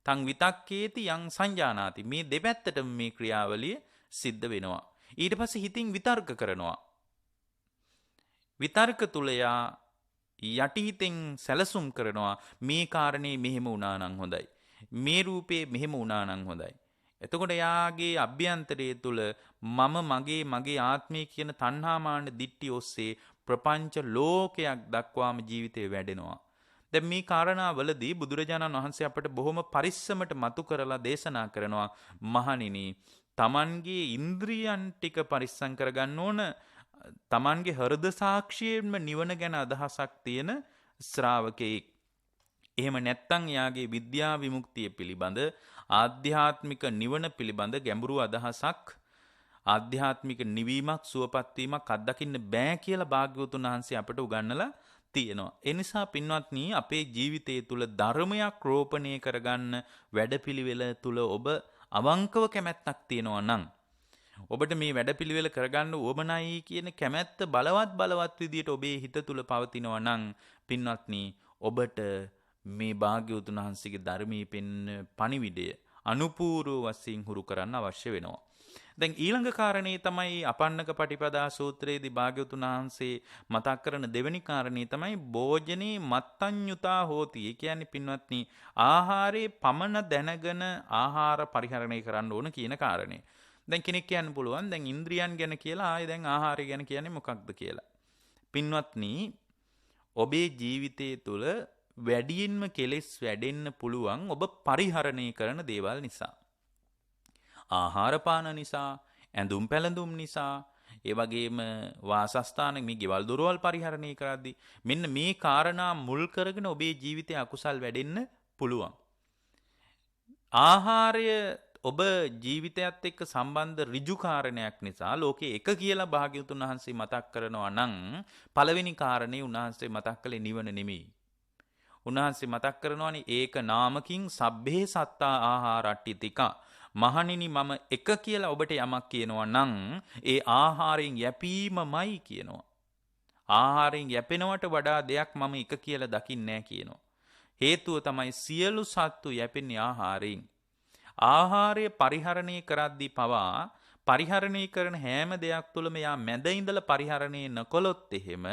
තං විතක්කේති යං සංජානාති. මේ දෙපැත්තටම මේ ක්‍රියාවලිය සිද්ධ වෙනවා. ඊට පස්සේ හිතින් විතර්ක කරනවා. විතර්ක තුල යා යටිහිතෙන් සැලසුම් කරනවා මේ කාරණේ මෙහෙම වුණා නම් හොඳයි. මේ රූපේ මෙහෙම වුණා නම් හොඳයි. එතකොට යාගේ අභ්‍යන්තරයේ තුල මම මගේ ආත්මය කියන තණ්හාමාන දිට්ඨි ඔස්සේ ප්‍රපංච ලෝකයක් දක්වාම ජීවිතේ වැඩෙනවා. දැන් මේ කාරණාවලදී බුදුරජාණන් වහන්සේ අපට බොහොම පරිස්සමට මතු කරලා දේශනා කරනවා මහණෙනි තමන්ගේ ඉන්ද්‍රියන් ටික පරිස්සම් කරගන්න ඕන. තමන්ගේ හෘද සාක්ෂියෙන්ම නිවන ගැන අදහසක් තියෙන ශ්‍රාවකෙක්. එහෙම නැත්නම් යාගේ විද්‍යා විමුක්තිය පිළිබඳ ආධ්‍යාත්මික නිවන පිළිබඳ ගැඹුරු අදහසක් ආධ්‍යාත්මික නිවීමක් සුවපත් වීමක් අත්දකින්න බෑ කියලා භාග්‍යවතුන් වහන්සේ අපට උගන්වලා තියෙනවා. ඒ නිසා පින්වත්නි අපේ ජීවිතයේ තුල ධර්මයක් රෝපණය කරගන්න වැඩපිළිවෙල තුල ඔබ අවංකව කැමැත්තක් තියෙනවා නම් ඔබට මේ වැඩපිළිවෙල කරගන්න උවමනයි කියන කැමැත්ත බලවත් විදියට ඔබේ හිත තුල පවතිනවා නම් පින්වත්නි ඔබට මේ භාග්‍යවතුන් වහන්සේගේ ධර්මයේ පෙන්න පණිවිඩය අනුපූර්ව වශයෙන් හුරු කරන්න අවශ්‍ය වෙනවා. දැන් ඊළඟ කාරණේ තමයි අපන්නක පටිපදා සූත්‍රයේදී භාග්‍යවතුන් වහන්සේ මතක් කරන දෙවෙනි කාරණේ තමයි භෝජනේ මත්තඤ්ඤුතා හෝති. ඒ කියන්නේ පින්වත්නි ආහාරයේ පමණ දැනගෙන ආහාර පරිහරණය කරන්න ඕන කියන කාරණේ. දැන් කෙනෙක් කියන්න පුළුවන් දැන් ඉන්ද්‍රියන් ගැන කියලා ආයේ දැන් ආහාරය ගැන කියන්නේ මොකක්ද කියලා. පින්වත්නි ඔබේ ජීවිතයේ තුල වැඩියෙන්ම කෙලෙස් වැඩෙන්න පුළුවන් ඔබ පරිහරණය කරන දේවල් නිසා. ආහාර පාන නිසා, ඇඳුම් පැළඳුම් නිසා, ඒ වගේම වාසස්ථාන මේ ගෙවල් දොරවල් පරිහරණය කරද්දී මෙන්න මේ කාරණා මුල් කරගෙන ඔබේ ජීවිතයේ අකුසල් වැඩෙන්න පුළුවන්. ආහාරය ඔබ ජීවිතයත් එක්ක සම්බන්ධ ඍජු කාරණයක් නිසා ලෝකේ එක කියලා භාග්‍යවතුන් වහන්සේ මතක් කරනවා නම් පළවෙනි කාරණේ උන්වහන්සේ මතක් කළේ නිවන නෙමෙයි. උන්වහන්සේ මතක් කරනවානේ ඒක නාමකින් සබ්බේ සත්තා ආහාරට්ටිතිකා. මහණෙනි මම එක කියලා ඔබට යමක් කියනවා නම් ඒ ආහාරයෙන් යැපීමමයි කියනවා. ආහාරයෙන් යැපෙනවට වඩා දෙයක් මම එක කියලා දකින්නේ නැහැ කියනවා. හේතුව තමයි සියලු සත්තු යැපෙන්නේ ආහාරයෙන්. ආහාරය පරිහරණය කරද්දී පවා පරිහරණය කරන හැම දෙයක් තුළම යා මැද ඉඳලා පරිහරණය නොකළොත් එහෙම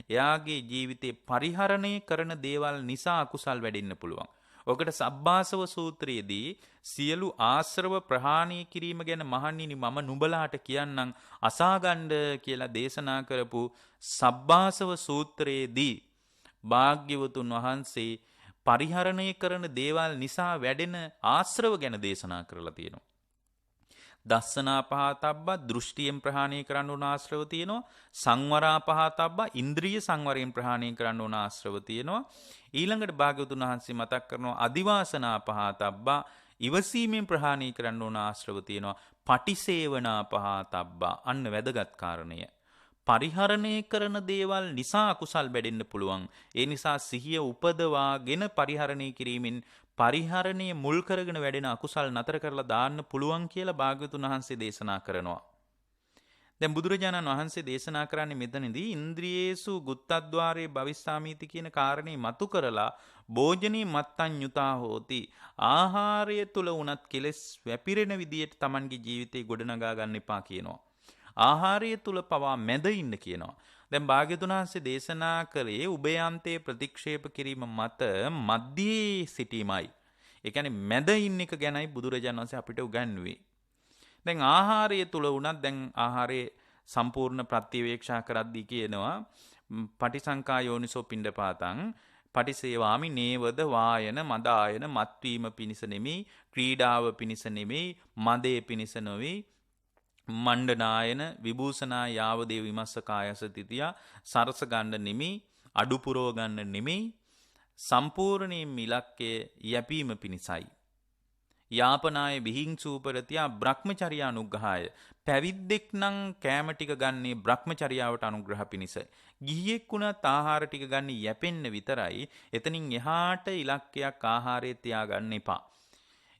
එයාගේ ජීවිතේ පරිහරණය කරන දේවල් නිසා අකුසල් වැඩෙන්න පුළුවන්. ඔකට සබ්බාසව සූත්‍රයේදී සියලු ආශ්‍රව ප්‍රහාණය කිරීම ගැන මහණෙනි මම නුඹලාට කියන්නම් අසාගණ්ඩ කියලා දේශනා කරපු සබ්බාසව සූත්‍රයේදී භාග්‍යවතුන් වහන්සේ පරිහරණය කරන දේවල් නිසා වැඩෙන ආශ්‍රව ගැන දේශනා කරලා තියෙනවා. දස්සනා පහතබ්බා දෘෂ්ටියෙන් ප්‍රහාණය කරන්න ඕන ආශ්‍රව තියෙනවා. සංවරා පහතබ්බා ඉන්ද්‍රිය සංවරයෙන් ප්‍රහාණය කරන්න ඕන ආශ්‍රව තියෙනවා. ඊළඟට භාග්‍යවතුන් වහන්සේ මතක් කරනවා අදිවාසනා පහතබ්බා ඉවසීමෙන් ප්‍රහාණය කරන්න ඕන ආශ්‍රව තියෙනවා. පටිසේවනා පහතබ්බා අන්න වැදගත් කාරණය. පරිහරණය කරන දේවල් නිසා අකුසල් වැඩෙන්න පුළුවන්. ඒ නිසා සිහිය උපදවාගෙන පරිහරණය කිරීමෙන් පරිහරණය මුල් කරගෙන වැඩෙන අකුසල් නතර කරලා දාන්න පුළුවන් කියලා භාග්‍යවතුන් වහන්සේ දේශනා කරනවා. දැන් බුදුරජාණන් වහන්සේ දේශනා කරන්නේ මෙතනදී ඉන්ද්‍රියේසු ගුත්තද්්වාරේ භවිස්සාමීති කියන කාරණේ මතු කරලා භෝජනේ මත්තං යුතා හෝති. ආහාරය තුල උනත් කෙලෙස් වැපිරෙන විදියට Tamanගේ ජීවිතේ ගොඩනගා ගන්න එපා කියනවා. ආහාරය තුල පවා මැද ඉන්න කියනවා. දැන් භාග්‍යවතුන් වහන්සේ දේශනා කළේ උභයාන්තයේ ප්‍රතික්ෂේප කිරීම මත මධ්‍යයේ සිටීමයි. ඒ කියන්නේ මැද ඉන්න එක ගැනයි බුදුරජාණන් වහන්සේ අපිට උගන්වුවේ. දැන් ආහාරය තුල උනත් දැන් ආහාරයේ සම්පූර්ණ ප්‍රතිවේක්ෂා කරද්දී කියනවා පටිසංකා යෝනිසෝ පිණ්ඩපාතං පටිසේවාමි නේවද වායන මදායන මත්වීම පිණිස නෙමෙයි ක්‍රීඩාව පිණිස නෙමෙයි මදේ පිණිස නොවේ මණ්ඩනායන විභූෂනා යාවදේ විමස්ස කායස තිතියා සරස ගන්න නෙමෙයි අඩු පුරව ගන්න නෙමෙයි සම්පූර්ණයෙන් ඉලක්කය යැපීම පිණිසයි. යාපනාය විහිංසූපරතියා බ්‍රහ්මචර්යා අනුග්‍රහය. පැවිද්දෙක් නම් කෑම ටික ගන්නේ බ්‍රහ්මචර්යාවට අනුග්‍රහ පිණිස. ගිහියෙක් වුණත් ආහාර ටික ගන්න යැපෙන්න විතරයි. එතනින් එහාට ඉලක්කයක් ආහාරයේ තියාගන්න එපා.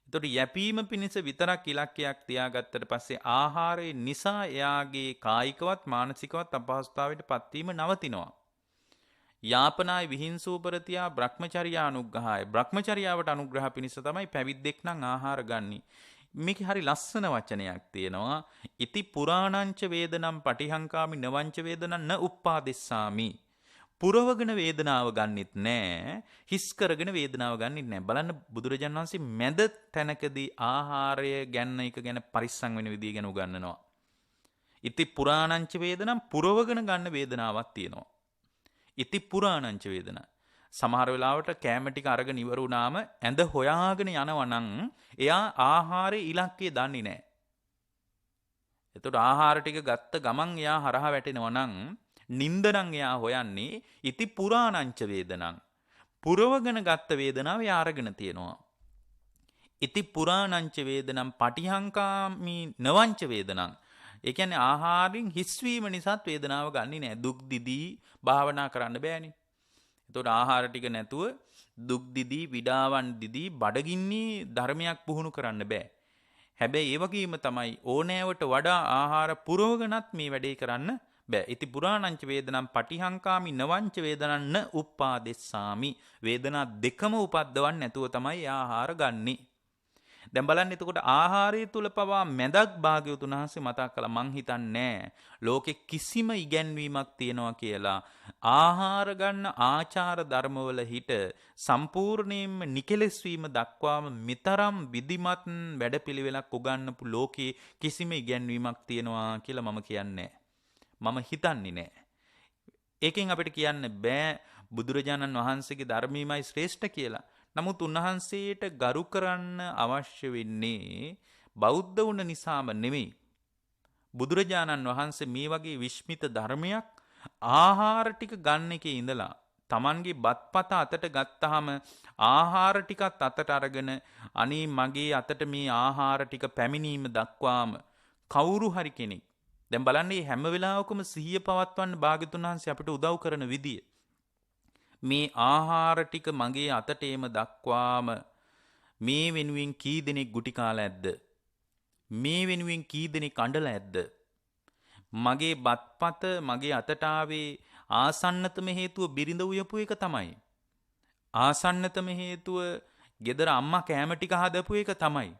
එතකොට යැපීම පිණිස විතරක් ඉලක්කයක් තියාගත්තට පස්සේ ආහාරය නිසා එයාගේ කායිකවත් මානසිකවත් අපහසුතාවයට පත්වීම නවතිනවා. යාපනාය විහිංසූපරතියා බ්‍රහ්මචර්යා අනුග්‍රහය. බ්‍රහ්මචර්යාවට අනුග්‍රහ පිණිස තමයි පැවිද්දෙක් නම් ආහාර ගන්නෙ. මේකේ හරි ලස්සන වචනයක් තියෙනවා. ඉති පුරාණංච වේදනම් පටිහංකාමි නවංච වේදනං න උප්පාදෙස්සාමි. පුරවගෙන වේදනාව ගන්නෙත් නෑ. හිස් කරගෙන වේදනාව ගන්නෙත් නෑ. බලන්න බුදුරජාණන් වහන්සේ මැද තැනකදී ආහාරය ගන්න එක ගැන පරිස්සම් වෙන විදිය ගැන උගන්වනවා. ඉති පුරාණංච වේදනම් පුරවගෙන ගන්න වේදනාවක් තියෙනවා. ඉති පුරාණංච වේදනා. සමහර වෙලාවට කැම ටික අරගෙන ඉවර වුණාම ඇඳ හොයාගෙන යනවා නම් එයා ආහාරයේ ඉලක්කය දන්නේ නැහැ. එතකොට ආහාර ටික ගත්ත ගමන් එයා හරහා වැටෙනවා නම් නිින්ද නම් එයා හොයන්නේ ඉති පුරාණංච වේදනං. පුරවගෙන ගත්ත වේදනාව එයා අරගෙන තියෙනවා. ඉති පුරාණංච වේදනම් පටිහංකාමි නවංච වේදනං. ඒ කියන්නේ ආහාරයෙන් හිස්වීම නිසාත් වේදනාව ගන්නෙ නෑ. දුක් දිදී භාවනා කරන්න බෑනේ. එතකොට ආහාර ටික නැතුව දුක් දිදී විඩාවන් දිදී බඩගින්නේ ධර්මයක් පුහුණු කරන්න බෑ. හැබැයි ඒ වගේම තමයි ඕනෑවට වඩා ආහාර පුරවගෙනත් මේ වැඩේ කරන්න බෑ. ඉති පුරාණංච වේදනම් පටිහංකාමි නවංච වේදනන්න උප්පාදෙස්සාමි. වේදනා දෙකම උපද්දවන්න නැතුව තමයි ආහාර ගන්නෙ. දැන් බලන්න එතකොට ආහාරය තුල පවා මැදක් භාග්‍යවතුන් වහන්සේ මතක් කළා. මං හිතන්නේ ලෝකෙ කිසිම ඉගැන්වීමක් තියනවා කියලා ආහාර ගන්න ආචාර ධර්මවල හිට සම්පූර්ණයෙන්ම නිකලස් වීම දක්වාම මෙතරම් විධිමත් වැඩපිළිවෙලක් උගන්වපු ලෝකේ කිසිම ඉගැන්වීමක් තියනවා කියලා මම කියන්නේ මම හිතන්නේ නැහැ. ඒකෙන් අපිට කියන්න බෑ බුදුරජාණන් වහන්සේගේ ධර්මීමයි ශ්‍රේෂ්ඨ කියලා. නමුත් උන්වහන්සේට ගරු කරන්න අවශ්‍ය වෙන්නේ බෞද්ධ වුණ නිසාම නෙමෙයි. බුදුරජාණන් වහන්සේ මේ වගේ විශ්මිත ධර්මයක් ආහාර ටික ගන්න එකේ ඉඳලා Tamanගේ බත්පත අතට ගත්තාම ආහාර ටිකත් අතට අරගෙන අනේ මගේ අතට මේ ආහාර ටික පැමිණීම දක්වාම කවුරු හරි කෙනෙක් දැන් බලන්න මේ හැම වෙලාවකම සිහිය පවත්වන්න භාග්‍යතුන් වහන්සේ අපිට උදව් කරන විදිය මේ ආහාර ටික මගේ අතට එම දක්වාම මේ වෙනුවෙන් කී දෙනෙක් ගුටි කාලා ඇද්ද? මේ වෙනුවෙන් කී දෙනෙක් අඬලා ඇද්ද? මගේ බත්පත මගේ අතට ආවේ ආසන්නතම හේතුව බිරිඳ උයපු එක තමයි. ආසන්නතම හේතුව ගෙදර අම්මා කෑම ටික හදපු එක තමයි.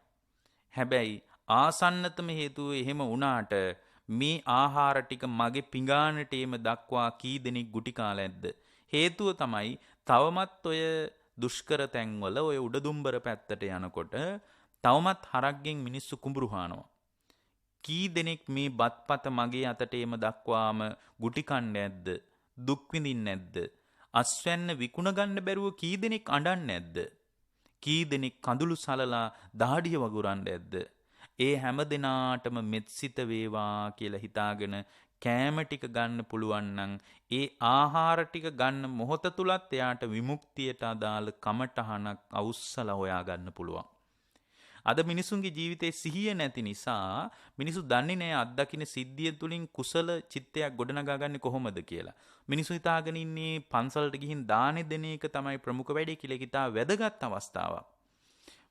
හැබැයි ආසන්නතම හේතුව එහෙම වුණාට මේ ආහාර ටික මගේ පිඟානට එම දක්වා කී දෙනෙක් ගුටි කාලා ඇද්ද? හේතුව තමයි තවමත් ඔය දුෂ්කර තැන්වල ඔය උඩදුම්බර පැත්තට යනකොට තවමත් හරක්ගෙන් මිනිස්සු කුඹුරු හානවා. කී දෙනෙක් මේ බත්පත මගේ අතට එම දක්වාම ගුටි කන්නේ නැද්ද? දුක් විඳින්නේ නැද්ද? අස්වැන්න විකුණ ගන්න බැරුව කී දෙනෙක් අඬන්නේ නැද්ද? කී දෙනෙක් කඳුළු සලලා දහඩිය වගුරන්නේ නැද්ද? ඒ හැම දිනාටම මෙත්සිත වේවා කියලා හිතාගෙන කෑම ටික ගන්න පුළුවන් නම් ඒ ආහාර ටික ගන්න මොහොත තුලත් එයාට විමුක්තියට අදාළ කමටහනක් අවුස්සලා හොයා ගන්න පුළුවන්. අද මිනිසුන්ගේ ජීවිතේ සිහිය නැති නිසා මිනිසු දන්නේ නැහැ අත්දකින්න සිද්ධිය තුලින් කුසල චිත්තයක් ගොඩනගා ගන්න කොහොමද කියලා. මිනිසු හිතාගෙන ඉන්නේ පන්සලට ගිහින් දානෙ දෙන එක තමයි ප්‍රමුඛ වැඩේ කියලා. ඒක ඉතා වැදගත් අවස්ථාවක්.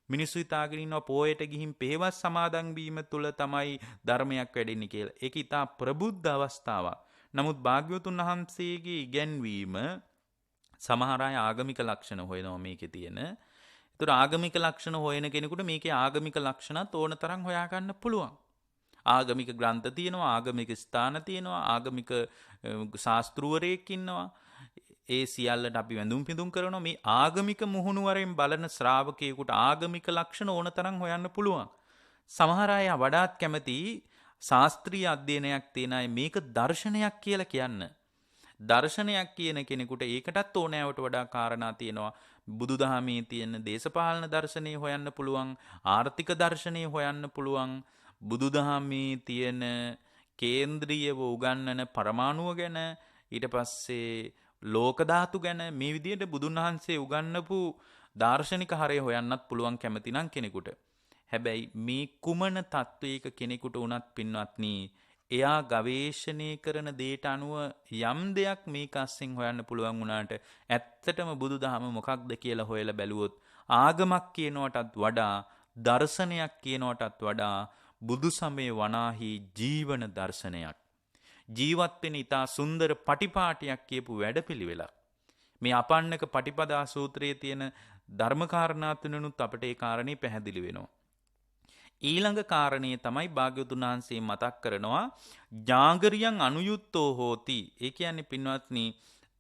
මිනිස්සු හිතාගෙන ඉන්නවා පොයට ගිහින් පෙහෙවස් සමාදන් වීම තුළ තමයි ධර්මයක් වැඩෙන්නේ කියලා. ඒක ඉතා ප්‍රබුද්ධ අවස්ථාවක්. නමුත් භාග්‍යවතුන් වහන්සේගේ ඉගැන්වීම සමහර අය ආගමික ලක්ෂණ හොයනවා මේකේ තියෙන. ඒතර ආගමික ලක්ෂණ හොයන කෙනෙකුට මේකේ ආගමික ලක්ෂණත් ඕන තරම් හොයාගන්න පුළුවන්. ආගමික ග්‍රන්ථ තියෙනවා, ආගමික ස්ථාන තියෙනවා, ආගමික ශාස්ත්‍රූවරයෙක් ඉන්නවා. ඒ සියල්ලට අපි වැඳුම් පිදුම් කරනවා. මේ ආගමික මුහුණුවරෙන් බලන ශ්‍රාවකයෙකුට ආගමික ලක්ෂණ ඕන තරම් හොයන්න පුළුවන්. සමහර අය වඩාත් කැමති ශාස්ත්‍රීය අධ්‍යයනයක් තියෙන අය මේක දර්ශනයක් කියලා කියන්න. දර්ශනයක් කියන කෙනෙකුට ඒකටත් ඕනෑවට වඩා කාරණා තියෙනවා. බුදුදහමේ තියෙන දේශපාලන දර්ශනය හොයන්න පුළුවන්, ආර්ථික දර්ශනය හොයන්න පුළුවන්, බුදුදහමේ තියෙන කේන්ද්‍රීයව උගන්වන පරමාණුව ගැන, ඊට පස්සේ ලෝක ධාතු ගැන මේ විදිහට බුදුන් වහන්සේ උගන්වපු දාර්ශනික හරය හොයන්නත් පුළුවන් කැමති නම් කෙනෙකුට. හැබැයි මේ කුමන තත්වයක කෙනෙකුට වුණත් පින්වත්නි, එයා ගවේෂණය කරන දේට අනුව යම් දෙයක් මේක අස්සෙන් හොයන්න පුළුවන් වුණාට ඇත්තටම බුදුදහම මොකක්ද කියලා හොයලා බැලුවොත් ආගමක් කියනවටත් වඩා, දර්ශනයක් කියනවටත් වඩා බුදු සමයේ වනාහි ජීවන දර්ශනයක්. ජීවත් වෙන ඉතා සුන්දර පටිපාටියක් කියපු වැඩපිළිවෙලක්. මේ අපන්නක පටිපදා සූත්‍රයේ තියෙන ධර්මකාරණා තුනනුත් අපට ඒ කාරණේ පැහැදිලි වෙනවා. ඊළඟ කාරණේ තමයි භාග්‍යවතුන් වහන්සේ මතක් කරනවා ජාගරියන් අනුයුත්තෝ හෝති. ඒ කියන්නේ පින්වත්නි,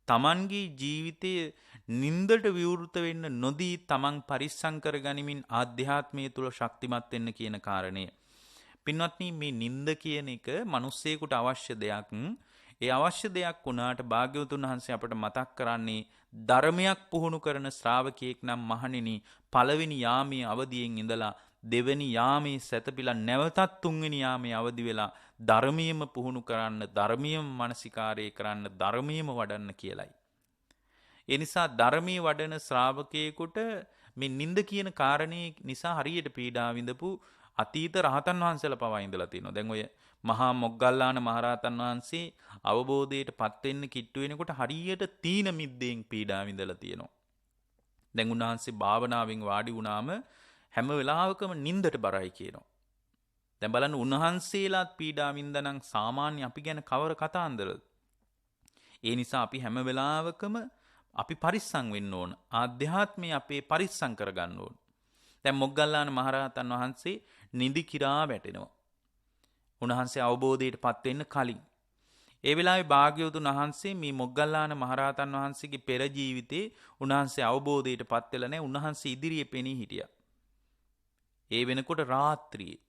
තමන්ගේ ජීවිතයේ නින්දට විවෘත වෙන්න නොදී තමන් පරිස්සම් කරගනිමින් ආධ්‍යාත්මය තුල ශක්තිමත් වෙන්න කියන කාරණය. පින්වත්නි, මේ නින්ද කියන එක මිනිස්සෙකුට අවශ්‍ය දෙයක්. ඒ අවශ්‍ය දෙයක් වුණාට භාග්‍යවතුන් වහන්සේ අපට මතක් කරන්නේ ධර්මයක් පුහුණු කරන ශ්‍රාවකයෙක් නම් මහණෙනි, පළවෙනි යාමයේ අවදියෙන් ඉඳලා දෙවෙනි යාමයේ සැතපීලා නැවතත් තුන්වෙනි යාමයේ අවදි වෙලා ධර්මයේම පුහුණු කරන්න, ධර්මයේම මානසිකාරය කරන්න, ධර්මයේම වඩන්න කියලයි. ඒ නිසා ධර්මයේ වඩන ශ්‍රාවකයෙකුට මේ නින්ද කියන කාරණේ නිසා හරියට පීඩා විඳපු අතීත රහතන් වහන්සේලා පවා ඉඳලා තියෙනවා. දැන් ඔය මහා මොග්ගල්ලාන මහරහතන් වහන්සේ අවබෝධයට පත් වෙන්න කිට්ටු වෙනකොට හරියට තීන මිද්දෙන් පීඩා විඳලා තියෙනවා. දැන් උන්වහන්සේ භාවනාවෙන් වාඩි වුණාම හැම වෙලාවකම නින්දට බරයි කියනවා. දැන් බලන්න උන්වහන්සේලාත් පීඩා විඳනනම් සාමාන්‍ය අපි ගැන කවර කතාන්දරද? ඒ නිසා අපි හැම වෙලාවකම අපි පරිස්සම් වෙන්න ඕන. ආධ්‍යාත්මය අපේ පරිස්සම් කරගන්න ඕන. දැන් මොග්ගල්ලාන මහරහතන් වහන්සේ නිදි කිරා වැටෙනවා. උන්වහන්සේ අවබෝධයට පත් වෙන්න කලින්. ඒ වෙලාවේ භාග්‍යවතුන් වහන්සේ මේ මොග්ගල්ලාන මහරහතන් වහන්සේගේ පෙර ජීවිතේ උන්වහන්සේ අවබෝධයට පත් වෙලා නැහැ. උන්වහන්සේ ඉදිරියේ පෙනී හිටියා. ඒ වෙනකොට රාත්‍රියේ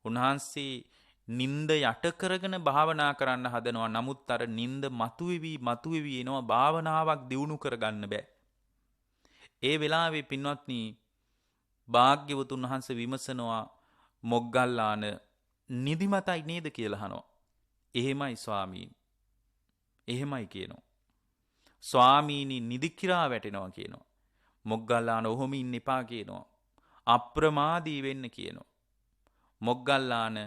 උන්වහන්සේ නිନ୍ଦ යට කරගෙන භාවනා කරන්න හදනවා. නමුත් අර නිନ୍ଦ මතුවෙවි එනවා. භාවනාවක් දියුණු කරගන්න බෑ. ඒ වෙලාවේ පින්වත්නි, භාග්‍යවතුන් වහන්සේ විමසනවා මොග්ගල්ලාන නිදිමතයි නේද කියලා අහනවා. එහෙමයි ස්වාමීනි. එහෙමයි කියනවා. ස්වාමීනි නිදි කිරා වැටෙනවා කියනවා. මොග්ගල්ලාන ඔහොම ඉන්න එපා කියනවා. අප්‍රමාදී වෙන්න කියනවා. මොග්ගල්ලාන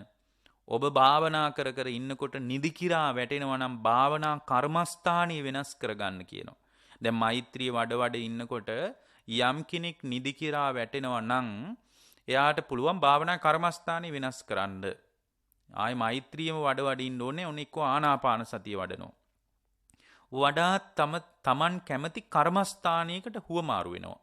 ඔබ භාවනා කර කර ඉන්නකොට නිදි කිරා වැටෙනවා නම් භාවනා කර්මස්ථානීය වෙනස් කරගන්න කියනවා. දැන් මෛත්‍රිය වඩ ඉන්නකොට යම් කෙනෙක් නිදි කිරා වැටෙනවා නම් එයාට පුළුවන් භාවනා කර්මස්ථානීය වෙනස් කරන්න. ආයි මෛත්‍රියම වඩ ඉන්න ඕනේ. ඔන්න එක්ක ආනාපාන සතිය වඩනවා. වඩාත් තමන් කැමති කර්මස්ථානයකට හුවමාරු වෙනවා.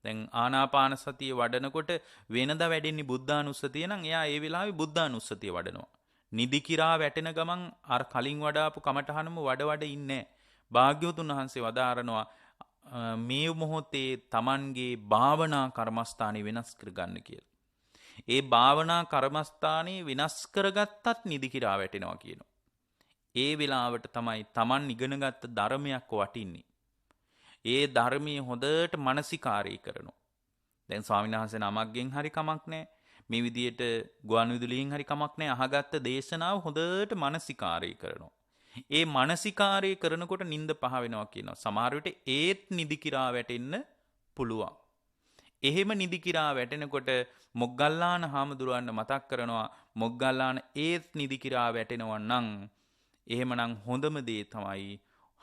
දැන් ආනාපාන සතිය වඩනකොට වෙනදා වැඩෙන්නේ බුද්ධානුස්සතිය නම් එයා ඒ වෙලාවේ බුද්ධානුස්සතිය වඩනවා. නිදි කිරා වැටෙන ගමන් අර කලින් වඩාපු කමටහනම වඩ ඉන්නේ. භාග්‍යවතුන් වහන්සේ වදාරනවා මේ මොහොතේ තමන්ගේ භාවනා කර්මස්ථානෙ වෙනස් කරගන්න කියලා. ඒ භාවනා කර්මස්ථානෙ වෙනස් කරගත්තත් නිදි කිරා වැටෙනවා කියනවා. ඒ වෙලාවට තමයි තමන් ඉගෙනගත්ත ධර්මයක් වටින්නේ. ඒ ධර්මයේ හොඳට මානසිකාරය කරනවා. දැන් ස්වාමීන් වහන්සේ නමක්ගෙන් හරි කමක් නැහැ. මේ විදියට ගුවන් විදුලියෙන් හරි කමක් නැහැ. අහගත්ත දේශනාව හොඳට මානසිකාරය කරනවා. ඒ මානසිකාරය කරනකොට නිින්ද පහ වෙනවා කියනවා. සමහර විට ඒත් නිදි කිරා වැටෙන්න පුළුවන්. එහෙම නිදි කිරා වැටෙනකොට මොග්ගල්ලාන හාමුදුරුවන්ට මතක් කරනවා මොග්ගල්ලාන ඒත් නිදි කිරා වැටෙනවා නම් එහෙමනම් හොඳම දේ තමයි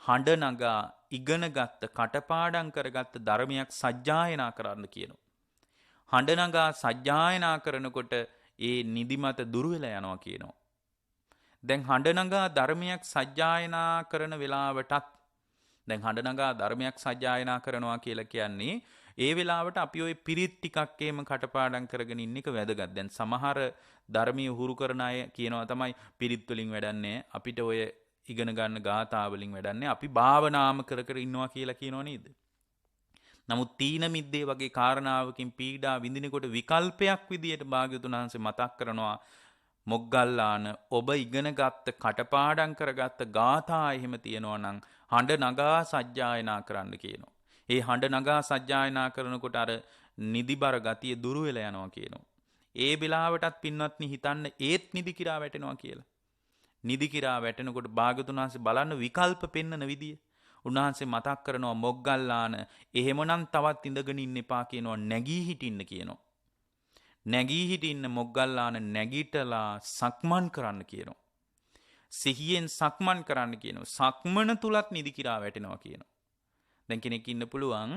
හඬ නගා ඉගෙනගත්ත කටපාඩම් කරගත්ත ධර්මයක් සජ්ජායනා කරන්න කියනවා. හඬ නගා සජ්ජායනා කරනකොට ඒ නිදිමත දුර වෙලා යනවා කියනවා. දැන් හඬ නගා ධර්මයක් සජ්ජායනා කරන වෙලාවටත් දැන් හඬ නගා ධර්මයක් සජ්ජායනා කරනවා කියලා කියන්නේ ඒ වෙලාවට අපි ওই පිරිත් ටිකක් එහෙම කටපාඩම් කරගෙන ඉන්න එක වැදගත්. දැන් සමහර ධර්මීය හුරු කරන අය කියනවා තමයි පිරිත් වලින් වැඩන්නේ අපිට ඔය ඉගෙන ගන්න ගාථා වලින් වැඩන්නේ අපි භාවනාම කර කර ඉන්නවා කියලා කියනෝ නේද? නමුත් තීන මිද්දේ වගේ කාරණාවකින් පීඩා විඳිනකොට විකල්පයක් විදියට භාග්‍යවතුන් වහන්සේ මතක් කරනවා මොග්ගල්ලාන ඔබ ඉගෙනගත්ත කටපාඩම් කරගත්ත ගාථා එහෙම තියෙනවා නම් හඬ නගා සජ්ජායනා කරන්න කියනවා. ඒ හඬ නගා සජ්ජායනා කරනකොට අර නිදිබර ගතිය දුරු වෙලා යනවා කියනවා. ඒ වෙලාවටත් පින්වත්නි හිතන්න ඒත් නිදි කිරා වැටෙනවා කියලා. නිදි කිරා වැටෙනකොට භාග්‍යවතුන් වහන්සේ බලන්න විකල්ප පෙන්නන විදිය. උන්වහන්සේ මතක් කරනවා මොග්ගල්ලාන එහෙමනම් තවත් ඉඳගෙන ඉන්න එපා කියනවා නැගී හිටින්න කියනවා. නැගී හිටින්න මොග්ගල්ලාන නැගිටලා සක්මන් කරන්න කියනවා. සිහියෙන් සක්මන් කරන්න කියනවා. සක්මන තුලත් නිදි කිරා වැටෙනවා කියනවා. දැන් කෙනෙක් ඉන්න පුළුවන්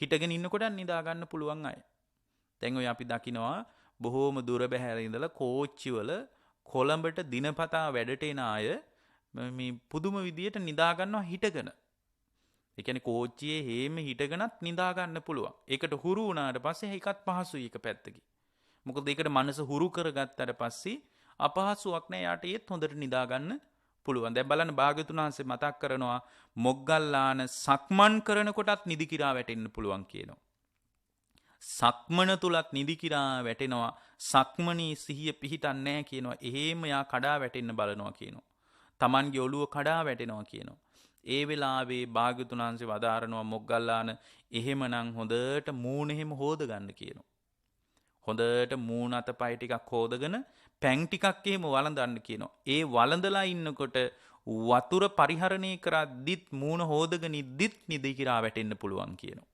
හිටගෙන ඉන්නකොට නිදා ගන්න පුළුවන් අය. දැන් ඔය අපි දකිනවා බොහෝම දුර බැහැර ඉඳලා කෝච්චිවල කොළඹට දිනපතා වැඩට එන අය මේ පුදුම විදියට නිදා ගන්නවා හිටගෙන. ඒ කියන්නේ කෝච්චියේ හේම හිටගෙනත් නිදා ගන්න පුළුවන්. ඒකට හුරු වුණාට පස්සේ ඒකත් පහසුයි එක පැත්තකින්. මොකද ඒකට මනස හුරු කරගත්තාට පස්සේ අපහසුයක් නෑ යාට ඒත් හොඳට නිදා ගන්න පුළුවන්. දැන් බලන්න භාග්‍යවතුන් වහන්සේ මතක් කරනවා මොග්ගල්ලාන සක්මන් කරනකොටත් නිදි කිරා වැටෙන්න පුළුවන් කියනවා. සක්මන තුලත් නිදි කිරා වැටෙනවා. සක්මනේ සිහිය පිහිටන්නේ නැහැ කියනවා. එහෙම යා කඩා වැටෙන්න බලනවා කියනවා. Tamanගේ ඔළුව කඩා වැටෙනවා කියනවා. ඒ වෙලාවේ භාග්‍යවතුන් වහන්සේ වදාරනවා මොග්ගල්ලාන එහෙමනම් හොඳට මූණ එහෙම හොද ගන්න කියනවා. හොඳට මූණ අතපය ටිකක් හොදගෙන පැන් ටිකක් එහෙම වළඳන්න කියනවා. ඒ වළඳලා ඉන්නකොට වතුර පරිහරණය කරද්දිත් මූණ හොදගෙන ඉද්දිත් නිදි කිරා වැටෙන්න පුළුවන් කියනවා.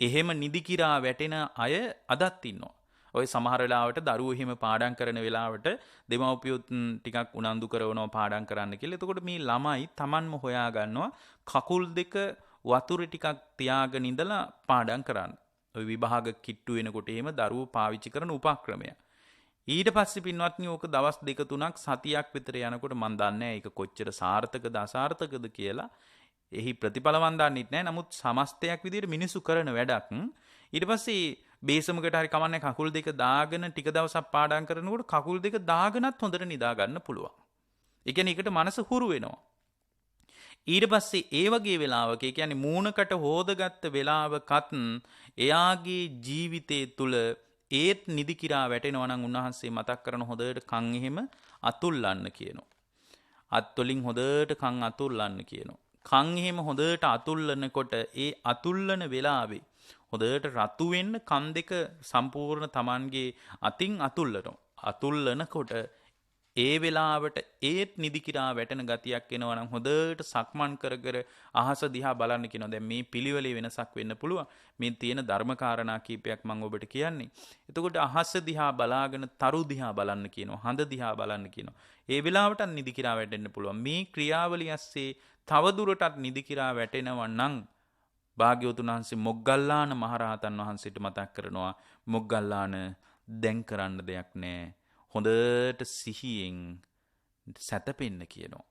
එහෙම නිදි කිරා වැටෙන අය අදත් ඉන්නවා. ඔය සමහර වෙලාවට දරුවෝ එහෙම පාඩම් කරන වෙලාවට දෙමව්පියොත් ටිකක් උනන්දු කරනවා පාඩම් කරන්න කියලා. එතකොට මේ ළමයි Tamanම හොයා ගන්නවා කකුල් දෙක වතුර ටිකක් තියාගෙන ඉඳලා පාඩම් කරන්න. ඔය විභාග කිට්ටු වෙනකොට එහෙම දරුවෝ පාවිච්චි කරන උපක්‍රමය. ඊට පස්සේ පින්වත්නි ඕක දවස් 2-3ක් සතියක් විතර යනකොට මම දන්නේ ඒක කොච්චර සාර්ථකද අසාර්ථකද කියලා. එහි ප්‍රතිඵල මන් දන්නෙත් නැහැ. නමුත් සමස්තයක් විදිහට මිනිස්සු කරන වැඩක්. ඊට පස්සේ බේසමකට හරි කමන්නේ කකුල් දෙක දාගෙන ටික දවසක් පාඩම් කරනකොට කකුල් දෙක දාගෙනත් හොඳට නිදා ගන්න පුළුවන්. ඒ කියන්නේ ඒකට මනස හුරු වෙනවා. ඊට පස්සේ ඒ වගේ වෙලාවක ඒ කියන්නේ මූණකට හොදගත්ත වෙලාවකත් එයාගේ ජීවිතය තුළ ඒත් නිදි කිරා වැටෙනවා නම් උන්වහන්සේ මතක් කරන හොඳට කන් එහෙම අතුල්ලන්න කියනවා. අත් වලින් හොඳට කන් අතුල්ලන්න කියනවා. කන් එහෙම හොඳට අතුල්ලනකොට ඒ අතුල්ලන වෙලාවේ හොඳට රතු වෙන්න කන් දෙක සම්පූර්ණ Tamanගේ අතින් අතුල්ලනවා. අතුල්ලනකොට ඒ වෙලාවට ඒත් නිදි කිරා වැටෙන ගතියක් එනවා නම් හොඳට සක්මන් කර කර අහස දිහා බලන්න කියනවා. දැන් මේ පිළිවෙලේ වෙනසක් වෙන්න පුළුවන්. මේ තියෙන ධර්මකාරණා කීපයක් මම ඔබට කියන්නේ. එතකොට අහස දිහා බලාගෙන තරු දිහා බලන්න කියනවා. හඳ දිහා බලන්න කියනවා. ඒ වෙලාවටත් නිදි කිරා වැටෙන්න පුළුවන්. මේ ක්‍රියාවලිය ඇස්සේ තවදුරටත් නිදි කිරා වැටෙනවා නම් භාග්‍යවතුන් වහන්සේ මොග්ගල්ලාන මහරහතන් වහන්සේට මතක් කරනවා මොග්ගල්ලාන දැන් කරන්න දෙයක් නැහැ. හොඳට සිහියෙන් සැතපෙන්න කියනවා.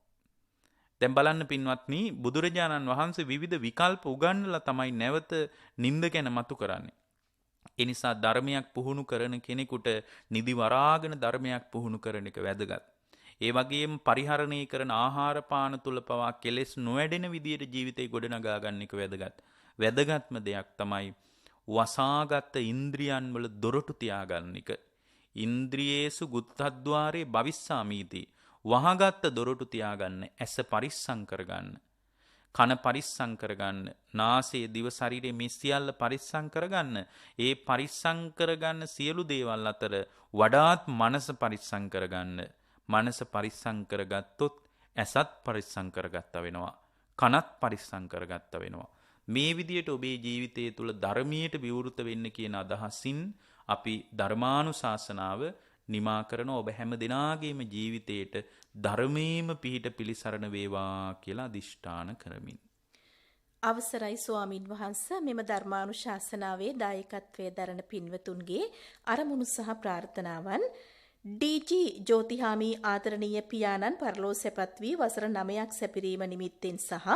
දැන් බලන්න පින්වත්නි බුදුරජාණන් වහන්සේ විවිධ විකල්ප උගන්වලා තමයි නැවත නිින්ද ගැන මතු කරන්නේ. ඒ නිසා ධර්මයක් පුහුණු කරන කෙනෙකුට නිදි වරාගෙන ධර්මයක් පුහුණු කරන එක වැදගත්. ඒ වගේම පරිහරණය කරන ආහාර පාන තුල පවා කෙලෙස් නොවැඩෙන විදියට ජීවිතේ ගොඩනගා ගන්න එක වැදගත්. වැදගත්ම දෙයක් තමයි වසාගත් ඉන්ද්‍රියන් වල දොරටු තියාගන්න එක. ඉන්ද්‍රියේසු ගුත්තද්්වාරේ භවිස්සාමීති. වහගත්ත දොරටු තියාගන්න, ඇස පරිස්සම් කරගන්න, කන පරිස්සම් කරගන්න, නාසය දිව ශරීරය මේ සියල්ල පරිස්සම් කරගන්න. ඒ පරිස්සම් කරගන්න සියලු දේවල් අතර වඩාත් මනස පරිස්සම් කරගන්න. මනස පරිස්සම් කරගත්තොත් ඇසත් පරිස්සම් කරගත්තා වෙනවා. කනත් පරිස්සම් කරගත්තා වෙනවා. මේ විදියට ඔබේ ජීවිතය තුළ ධර්මයට විවෘත වෙන්න කියන අදහසින් අපි ධර්මානුශාසනාව නිමා කරන ඔබ හැම දිනාගේම ජීවිතයට ධර්මයේම පිහිට පිළිසරණ වේවා කියලා අදිෂ්ඨාන කරමින්. අවසරයි ස්වාමින් වහන්සේ, මෙම ධර්මානුශාසනාවේ දායකත්වයේ දරන පින්වතුන්ගේ අරමුණු සහ ප්‍රාර්ථනාවන් ඩී.ජී. ජෝතිහාමි ආදරණීය පියාණන් පරලෝ සැපත් වී වසර 9ක් සැපිරීම නිමිත්තෙන් සහ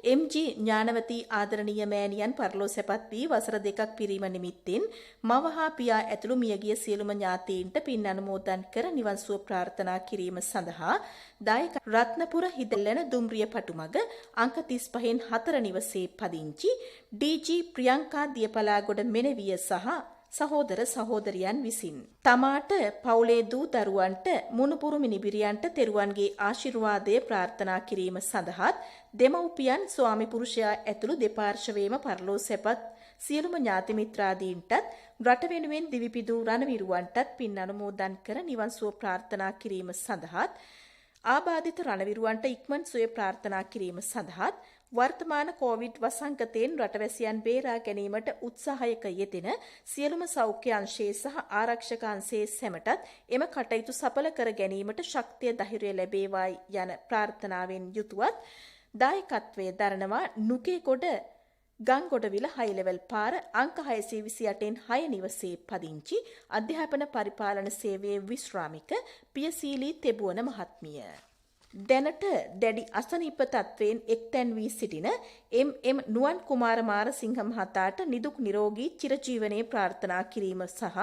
එම්.ජී. ඥානවතී ආදරණීය මෑණියන් පරලෝ සැපත් වී වසර 2ක් පිරීම නිමිත්තෙන් මව හා පියා ඇතුළු මියගිය සියලුම ඥාතීන්ට පින් අනුමෝදන් කර නිවන් සුව ප්‍රාර්ථනා කිරීම සඳහා දායක රත්නපුර හිදැල්ලන දුම්රිය පටුමග අංක 35න් 4 නිවසේ පදිංචි ඩී.ජී. ප්‍රියංකා දියපලාගොඩ මෙනවිය සහ සහෝදර සහෝදරියන් විසින් තමාට පවුලේ දූ දරුවන්ට මුණුපුරු මිනිබිරියන්ට තෙරුවන්ගේ ආශිර්වාදය ප්‍රාර්ථනා කිරීම සඳහාත් දෙමව්පියන් ස්වාමි පුරුෂයා ඇතුළු දෙපාර්ශවයේම පරලෝ සැපත් සියලුම ඥාති මිත්‍රාදීන්ටත් රට වෙනුවෙන් දිවිපිදූ රණවිරුවන්ටත් පින් අනුමෝදන් කර නිවන් සුව ප්‍රාර්ථනා කිරීම සඳහාත් ආබාධිත රණවිරුවන්ට ඉක්මන් සුවය ප්‍රාර්ථනා කිරීම සඳහාත් වර්තමාන කොවිඩ් වසංගතයෙන් රටවැසියන් බේරා ගැනීමට උත්සාහයක යෙදෙන සියලුම සෞඛ්‍ය අංශයේ සහ ආරක්ෂක අංශයේ සැමටත් එම කටයුතු සඵල කර ගැනීමට ශක්තිය ධෛර්යය ලැබේවායි යන ප්‍රාර්ථනාවෙන් යුතුවත් දායකත්වයේ දරනවා නුකේගොඩ ගංගොඩවිල හයි ලෙවල් පාර අංක 628න් 6 නිවසේ පදිංචි අධ්‍යාපන පරිපාලන සේවයේ විශ්‍රාමික පියසීලී තෙබුවන මහත්මිය. දැනට දැඩි අසනීප තත්වයෙන් එක්තැන් වී සිටින එම් නුවන් කුමාර මාරසිංහ මහතාට නිදුක් නිරෝගී චිරජීවනයේ ප්‍රාර්ථනා කිරීම සහ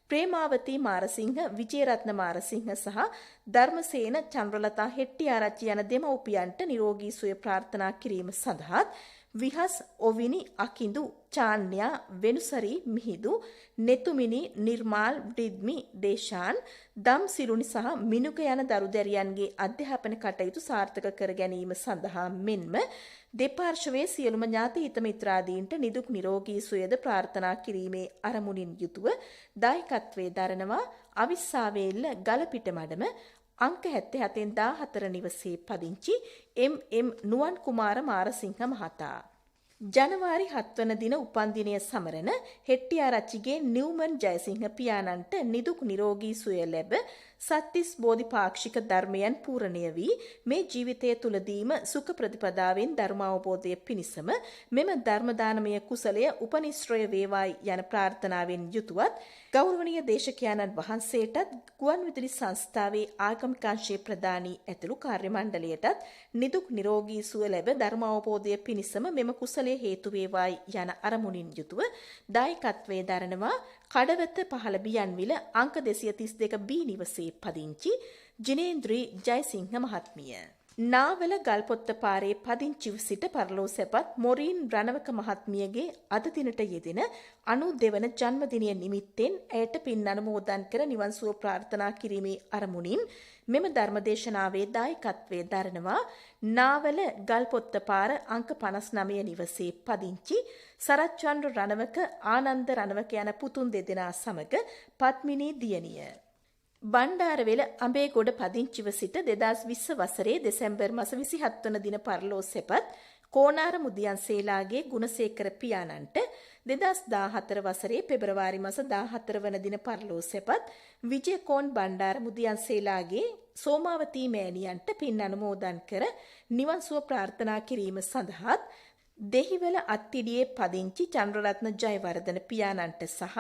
ප්‍රේමාවතී මාරසිංහ, විජේරත්න මාරසිංහ සහ ධර්මසේන චන්ද්‍රලතා හෙට්ටිආරච්චි යන දෙමව්පියන්ට නිරෝගී සුවය ප්‍රාර්ථනා කිරීම සඳහාත් විහස් ඔවිනි අකිඳු චාන්‍යා වෙනුසරි මිහිදු නෙතුමිනි නිර්මාල් ඩිද්මි දේශාන් දම් සිරුනි සහ මිනුක යන දරුදැරියන්ගේ අධ්‍යාපන කටයුතු සාර්ථක කර ගැනීම සඳහා මෙන්ම දෙපාර්ශවයේ සියලුම ඥාති හිත මිත්‍රාදීන්ට නිදුක් නිරෝගී සුවයද ප්‍රාර්ථනා කිරීමේ අරමුණින් යුතුව දායකත්වයේ දරනවා අවිස්සාවේල්ල ගලපිට මඩම අංක 77න් 14 නිවසේ පදිංචි එම් නුවන් කුමාර මාරසිංහ මහතා. ජනවාරි 7 වන දින උපන්දිනය සමරන හෙට්ටිආරච්චිගේ නිව්මන් ජයසිංහ පියාණන්ට නිදුක් නිරෝගී සුවය ලැබ සත්තිස් බෝධිපාක්ෂික ධර්මයන් පූර්ණය වී මේ ජීවිතය තුලදීම සුඛ ප්‍රතිපදාවෙන් ධර්මාවබෝධය පිණිසම මෙම ධර්ම දානමය කුසලය උපනිශ්‍රය වේවායි යන ප්‍රාර්ථනාවෙන් යුතුවත් ගෞරවනීය දේශකයන්න් වහන්සේටත් ගුවන්විදුලි සංස්ථාවේ ආගමික අංශයේ ප්‍රධානී ඇතුළු කාර්ය මණ්ඩලයටත් නිදුක් නිරෝගී සුව ලැබ ධර්මාවබෝධය පිණිසම මෙම කුසලය හේතු වේවායි යන අරමුණින් යුතුව දායකත්වයේ දරනවා කඩවත පහළ බියන්විල අංක 232 B නිවසේ පදිංචි ජිනේන්ද්‍රී ජයසිංහ මහත්මිය. නාවල ගල්පොත්ත පාරේ පදිංචිව සිට පරලෝ සැපත් මොරීන් රණවක මහත්මියගේ අද දිනට යෙදෙන 92 වන ජන්මදිනය නිමිත්තෙන් ඇයට පින් අනුමෝදන් කර නිවන් සුව ප්‍රාර්ථනා කිරීමේ අරමුණින් මෙම ධර්මදේශනාවේ දායකත්වයේ දරනවා නාවල ගල්පොත්ත පාර අංක 59 නිවසේ පදිංචි සරච්චන්ද්‍ර රණවක ආනන්ද රණවක යන පුතුන් දෙදෙනා සමග පත්මිනී දියණිය. බණ්ඩාරවෙල අඹේගොඩ පදිංචිව සිට 2020 වසරේ දෙසැම්බර් මාස 27 වන දින පරලෝ සැපත් කෝනාර මුදියන්සේලාගේ ගුණසේකර පියාණන්ට 2014 වසරේ පෙබරවාරි මාස 14 වන දින පරලෝ සැපත් විජයකෝන් බණ්ඩාර මුදියන්සේලාගේ සෝමාවතී මෑණියන්ට පින් අනුමෝදන් කර නිවන් සුව ප්‍රාර්ථනා කිරීම සඳහාත් දෙහිවල අත්තිඩියේ පදිංචි චන්ද්‍රරත්න ජයවර්ධන පියාණන්ට සහ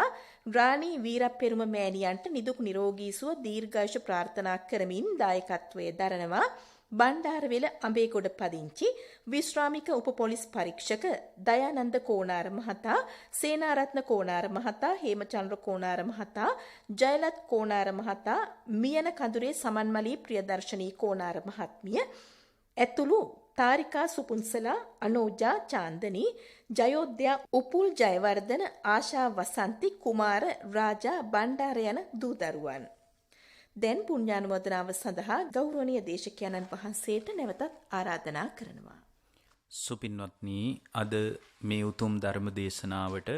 රාණී වීරප්පෙරුම මෑණියන්ට නිදුක් නිරෝගී සුව දීර්ඝායුෂ ප්‍රාර්ථනා කරමින් දායකත්වයේ දරනවා බණ්ඩාරවෙල අඹේගොඩ පදිංචි විශ්‍රාමික උප පොලිස් පරීක්ෂක දයානන්ද කෝනාර මහතා, සේනාරත්න කෝනාර මහතා, හේමචන්ද්‍ර කෝනාර මහතා, ජයලත් කෝනාර මහතා, මියන කඳුරේ සමන්මලී ප්‍රියදර්ශනී කෝනාර මහත්මිය ඇතුළු තාරිකා සුපුන්සලා, අනෝජා චාන්දනී, ජයෝද්‍යා උපුල් ජයවර්ධන, ආශා වසන්ති, කුමාර රාජා බණ්ඩාර යන දූ දරුවන්. දැන් පුණ්‍යානුමෝදනාව සඳහා ගෞරවනීය දේශකයන්න් වහන්සේට නැවතත් ආරාධනා කරනවා. සුපින්වත්නි, අද මේ උතුම් ධර්ම දේශනාවට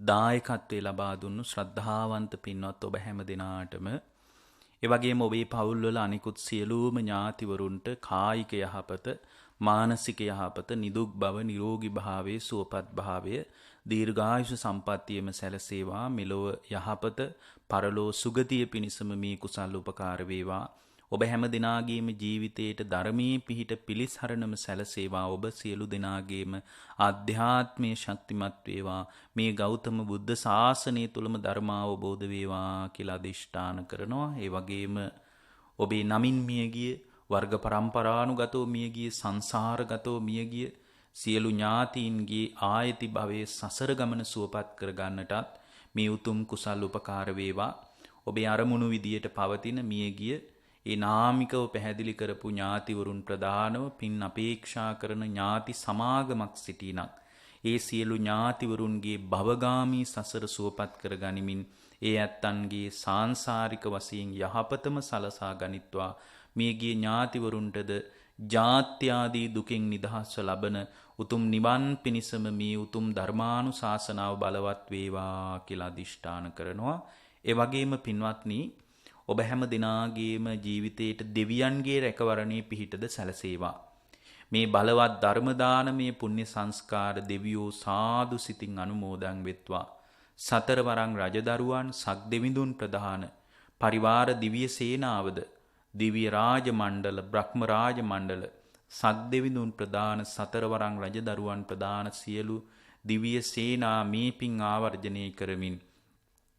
දායකත්වයේ ලබා දුන්නු ශ්‍රද්ධාවන්ත පින්වත් ඔබ හැම දෙනාටම ඒ වගේම ඔබේ පවුල්වල අනිකුත් සියලුම ඥාතිවරුන්ට කායික යහපත, මානසික යහපත, නිදුක් බව, නිරෝගී භාවයේ සුවපත් භාවය, දීර්ඝායුෂ සම්පන්නියම සැලසේවා. මෙලොව යහපත, පරලෝ සුගතිය පිණිසම මේ කුසල් උපකාර වේවා. ඔබ හැම දිනාගේම ජීවිතයට ධර්මයේ පිහිට පිලිසරණම සැලසේවා. ඔබ සියලු දිනාගේම ආධ්‍යාත්මීය ශක්තිමත් වේවා. මේ ගෞතම බුද්ධ ශාසනය තුලම ධර්මාවබෝධ වේවා කියලා අදිෂ්ඨාන කරනවා. ඒ වගේම ඔබේ නමින් මියගිය, වර්ග පරම්පරානුගතව මියගිය, සංසාරගතව මියගිය සියලු ඥාතීන්ගේ ආයති භවයේ සසර ගමන සුවපත් කර ගන්නටත් මේ උතුම් කුසල් උපකාර වේවා. ඔබේ අරමුණු විදියට පවතින මියගිය ඒ නාමිකව පැහැදිලි කරපු ඥාතිවරුන් ප්‍රදානව පින් අපේක්ෂා කරන ඥාති සමාගමක් සිටිනක් ඒ සියලු ඥාතිවරුන්ගේ භවගාමී සසර සුවපත් කර ගනිමින් ඒ ඇත්තන්ගේ සාංසාරික වශයෙන් යහපතම සලසා ගනිත්වා. මියගිය ඥාතිවරුන්ටද ජාත්‍යාදී දුකින් නිදහස්ව ලබන උතුම් නිවන් පිණිසම මේ උතුම් ධර්මානුශාසනාව බලවත් වේවා කියලා අදිෂ්ඨාන කරනවා. ඒ වගේම පින්වත්නි, ඔබ හැම දිනාගේම ජීවිතයට දෙවියන්ගේ රැකවරණේ පිහිටද සැලසේවා. මේ බලවත් ධර්ම දානමය පුණ්‍ය සංස්කාර දෙවියෝ සාදු සිතින් අනුමෝදන් වෙත්වා. සතරවරන් රජදරුවන්, සක්දෙවිඳුන් ප්‍රධාන පරිවාර දිව්‍ය සේනාවද, දිව්‍ය රාජ මණ්ඩල, බ්‍රහ්ම රාජ මණ්ඩල, සක්දෙවිඳුන් ප්‍රධාන, සතරවරන් රජදරුවන් ප්‍රධාන සියලු දිව්‍ය සේනා මේ පින් ආවර්ජනය කරමින්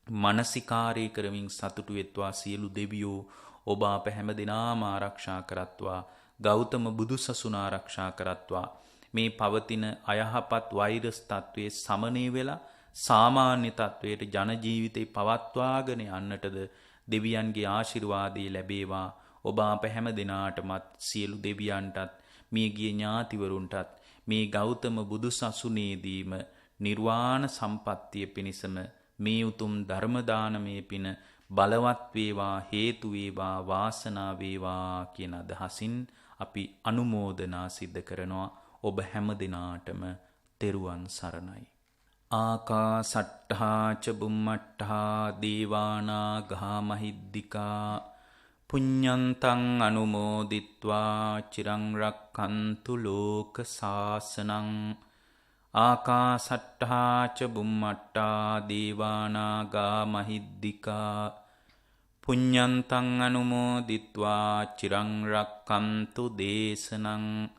මනසිකාරය කරමින් සතුටු වෙත්වා. සියලු දෙවියෝ ඔබ අප හැම දිනාම ආරක්ෂා කරත්වා. ගෞතම බුදුසසුන ආරක්ෂා කරත්වා. මේ පවතින අයහපත් වෛරස් තත්වයේ සමනය වෙලා සාමාන්‍ය තත්වයට ජන ජීවිතේ පවත්වාගෙන යන්නටද දෙවියන්ගේ ආශිර්වාදය ලැබේවා. ඔබ අප හැම දිනාටමත් සියලු දෙවියන්ටත් මියගිය ඥාතිවරුන්ටත් මේ ගෞතම බුදුසසුනේදීම නිර්වාණ සම්පත්තිය පිණිසම මේ උතුම් ධර්ම දානමය පින බලවත් වේවා, හේතු වේවා, වාසනාව වේවා කියන අදහසින් අපි අනුමෝදනා සිද්ධ කරනවා. ඔබ හැම දිනාටම තෙරුවන් සරණයි. ආකාසට්ඨා ච බුම්මට්ඨා දේවානාගා මහිද්దికා පුඤ්ඤන්තං අනුමෝදිත්වා චිරං රක්ඛන්තු ලෝක සාසනං. ආකාසට්ඨා ච බුම්මට්ඨා දේවානාගා මහිද්దికා පුඤ්ඤන්තං අනුමෝදිත්වා චිරං රක්ඛන්තු දේශනං.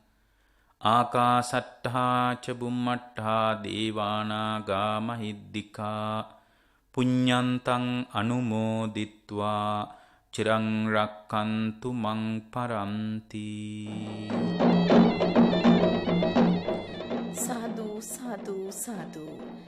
ආකාසට්ඨා ච බුම්මට්ඨා දේවානාගා මහිද්దికා පුඤ්ඤන්තං අනුමෝදිත්වා චිරං රක්ඛන්තු මං පරන්ති. සාදු සාදු සාදු.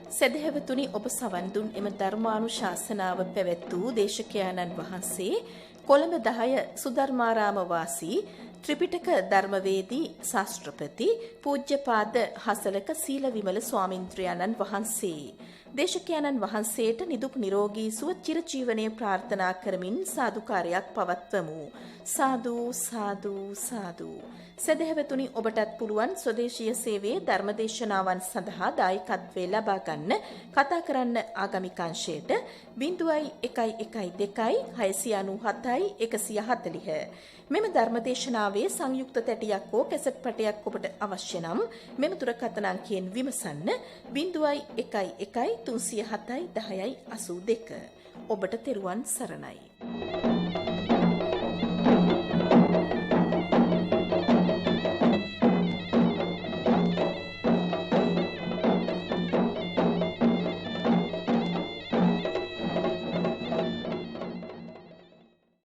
සදහැවතුනි, ඔබ සවන් දුන් එම ධර්මානුශාසනාව පැවැත් වූ දේශකයාණන් වහන්සේ කොළඹ 10 සුධර්මාරාම වාසී ත්‍රිපිටක ධර්මවේදී ශාස්ත්‍රපති පූජ්‍යපාද හසලක සීල විමල ස්වාමින්ද්‍රයන්න් වහන්සේ. දේශකයන්න් වහන්සේට නිදුක් නිරෝගී සුව චිරජීවනයේ ප්‍රාර්ථනා කරමින් සාදුකාරයක් පවත්වමු. සාදු සාදු සාදු. සදහැවතුනි, ඔබටත් පුළුවන් ස්වදේශීය සේවයේ ධර්මදේශනාවන් සඳහා දායකත්වයේ ලබා ගන්න. කතා කරන්න ආගමික අංශයට 0112 697 140. මෙම ධර්මදේශනාවේ සංයුක්ත තැටියක් හෝ කැසට් පටයක් ඔබට අවශ්‍ය නම් මෙම දුරකථන අංකයෙන් විමසන්න. 011307 1082. ඔබට තෙරුවන් සරණයි.